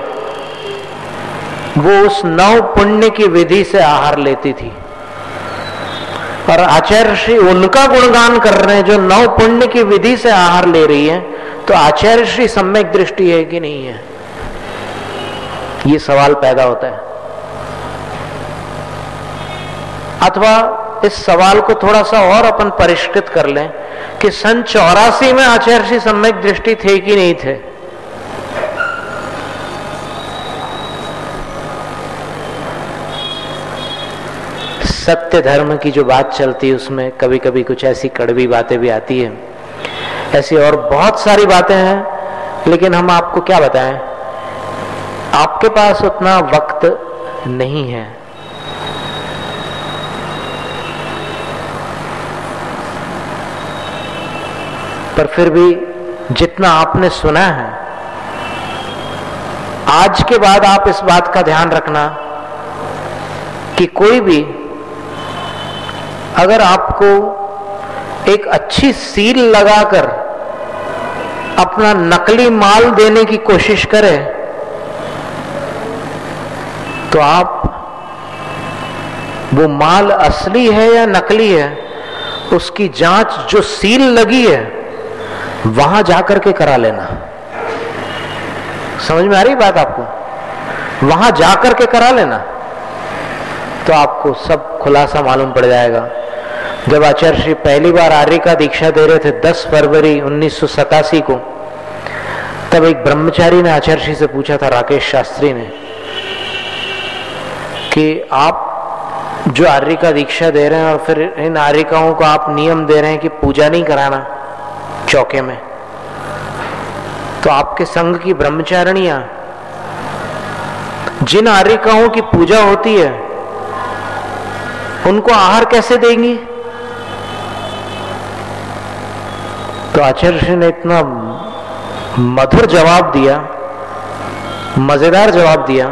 वो उस नव पुण्य की विधि से आहार लेती थी। और आचार्य श्री उनका गुणगान कर रहे हैं जो नव पुण्य की विधि से आहार ले रही है। तो आचार्य श्री सम्यक दृष्टि है कि नहीं है, ये सवाल पैदा होता है। अथवा इस सवाल को थोड़ा सा और अपन परिष्कृत कर लें कि सन 84 में आचार्य श्री सम्यक दृष्टि थे कि नहीं थे। सत्य धर्म की जो बात चलती है उसमें कभी कभी कुछ ऐसी कड़वी बातें भी आती है ऐसी और बहुत सारी बातें हैं, लेकिन हम आपको क्या बताएं, आपके पास उतना वक्त नहीं है। पर फिर भी जितना आपने सुना है, आज के बाद आप इस बात का ध्यान रखना कि कोई भी अगर आपको एक अच्छी सील लगाकर अपना नकली माल देने की कोशिश करे, तो आप वो माल असली है या नकली है उसकी जांच जो सील लगी है वहां जाकर के करा लेना। समझ में आ रही बात आपको? वहां जाकर के करा लेना तो आपको सब खुलासा मालूम पड़ जाएगा। जब आचार्य श्री पहली बार आर्य का दीक्षा दे रहे थे 10 फरवरी 1987 को, तब एक ब्रह्मचारी ने आचार्य श्री से पूछा था, राकेश शास्त्री ने, कि आप जो आर्य का दीक्षा दे रहे हैं और फिर इन आर्यिकाओं को आप नियम दे रहे हैं कि पूजा नहीं कराना चौके में, तो आपके संघ की ब्रह्मचारिणियां जिन आर्यिकाओं की पूजा होती है उनको आहार कैसे देंगी? तो आचार्य ने इतना मधुर जवाब दिया, मजेदार जवाब दिया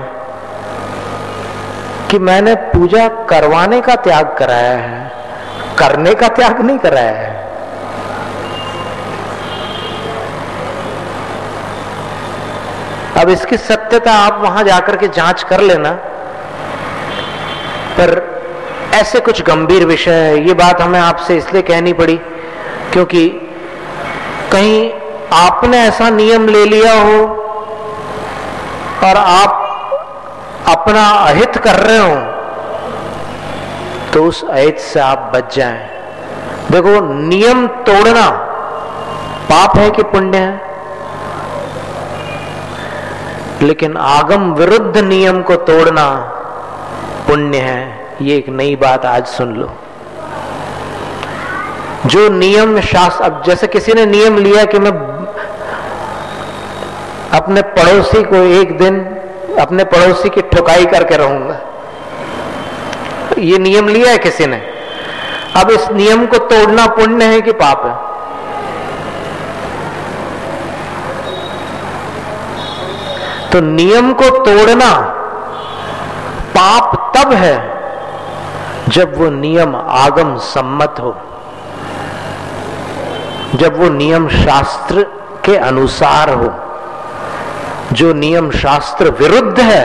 कि मैंने पूजा करवाने का त्याग कराया है, करने का त्याग नहीं कराया है। अब इसकी सत्यता आप वहां जाकर के जांच कर लेना। पर ऐसे कुछ गंभीर विषय है, ये बात हमें आपसे इसलिए कहनी पड़ी क्योंकि कहीं आपने ऐसा नियम ले लिया हो और आप अपना अहित कर रहे हो तो उस अहित से आप बच जाएं। देखो, नियम तोड़ना पाप है कि पुण्य है? लेकिन आगम विरुद्ध नियम को तोड़ना पुण्य है। ये एक नई बात आज सुन लो। जो नियम शास्त्र, अब जैसे किसी ने नियम लिया कि मैं अपने पड़ोसी को एक दिन अपने पड़ोसी की ठुकाई करके रहूंगा, ये नियम लिया है किसी ने। अब इस नियम को तोड़ना पुण्य है कि पाप है? तो नियम को तोड़ना पाप तब है जब वो नियम आगम सम्मत हो, जब वो नियम शास्त्र के अनुसार हो। जो नियम शास्त्र विरुद्ध है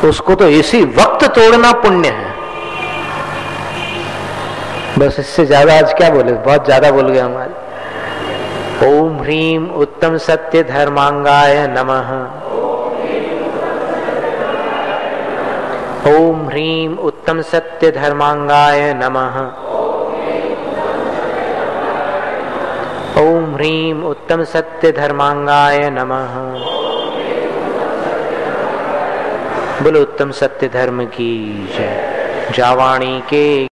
उसको तो इसी वक्त तोड़ना पुण्य है। बस इससे ज्यादा आज क्या बोले, बहुत ज्यादा बोल गए हमारे। ओम ह्रीम उत्तम सत्य धर्मांगाय नमः। ओम ह्रीम उत्तम सत्य धर्मांगाय नमः। ओम ह्रीम उत्तम सत्य धर्मांगाय नमः। बोलो उत्तम सत्य धर्म की जय। जावाणी के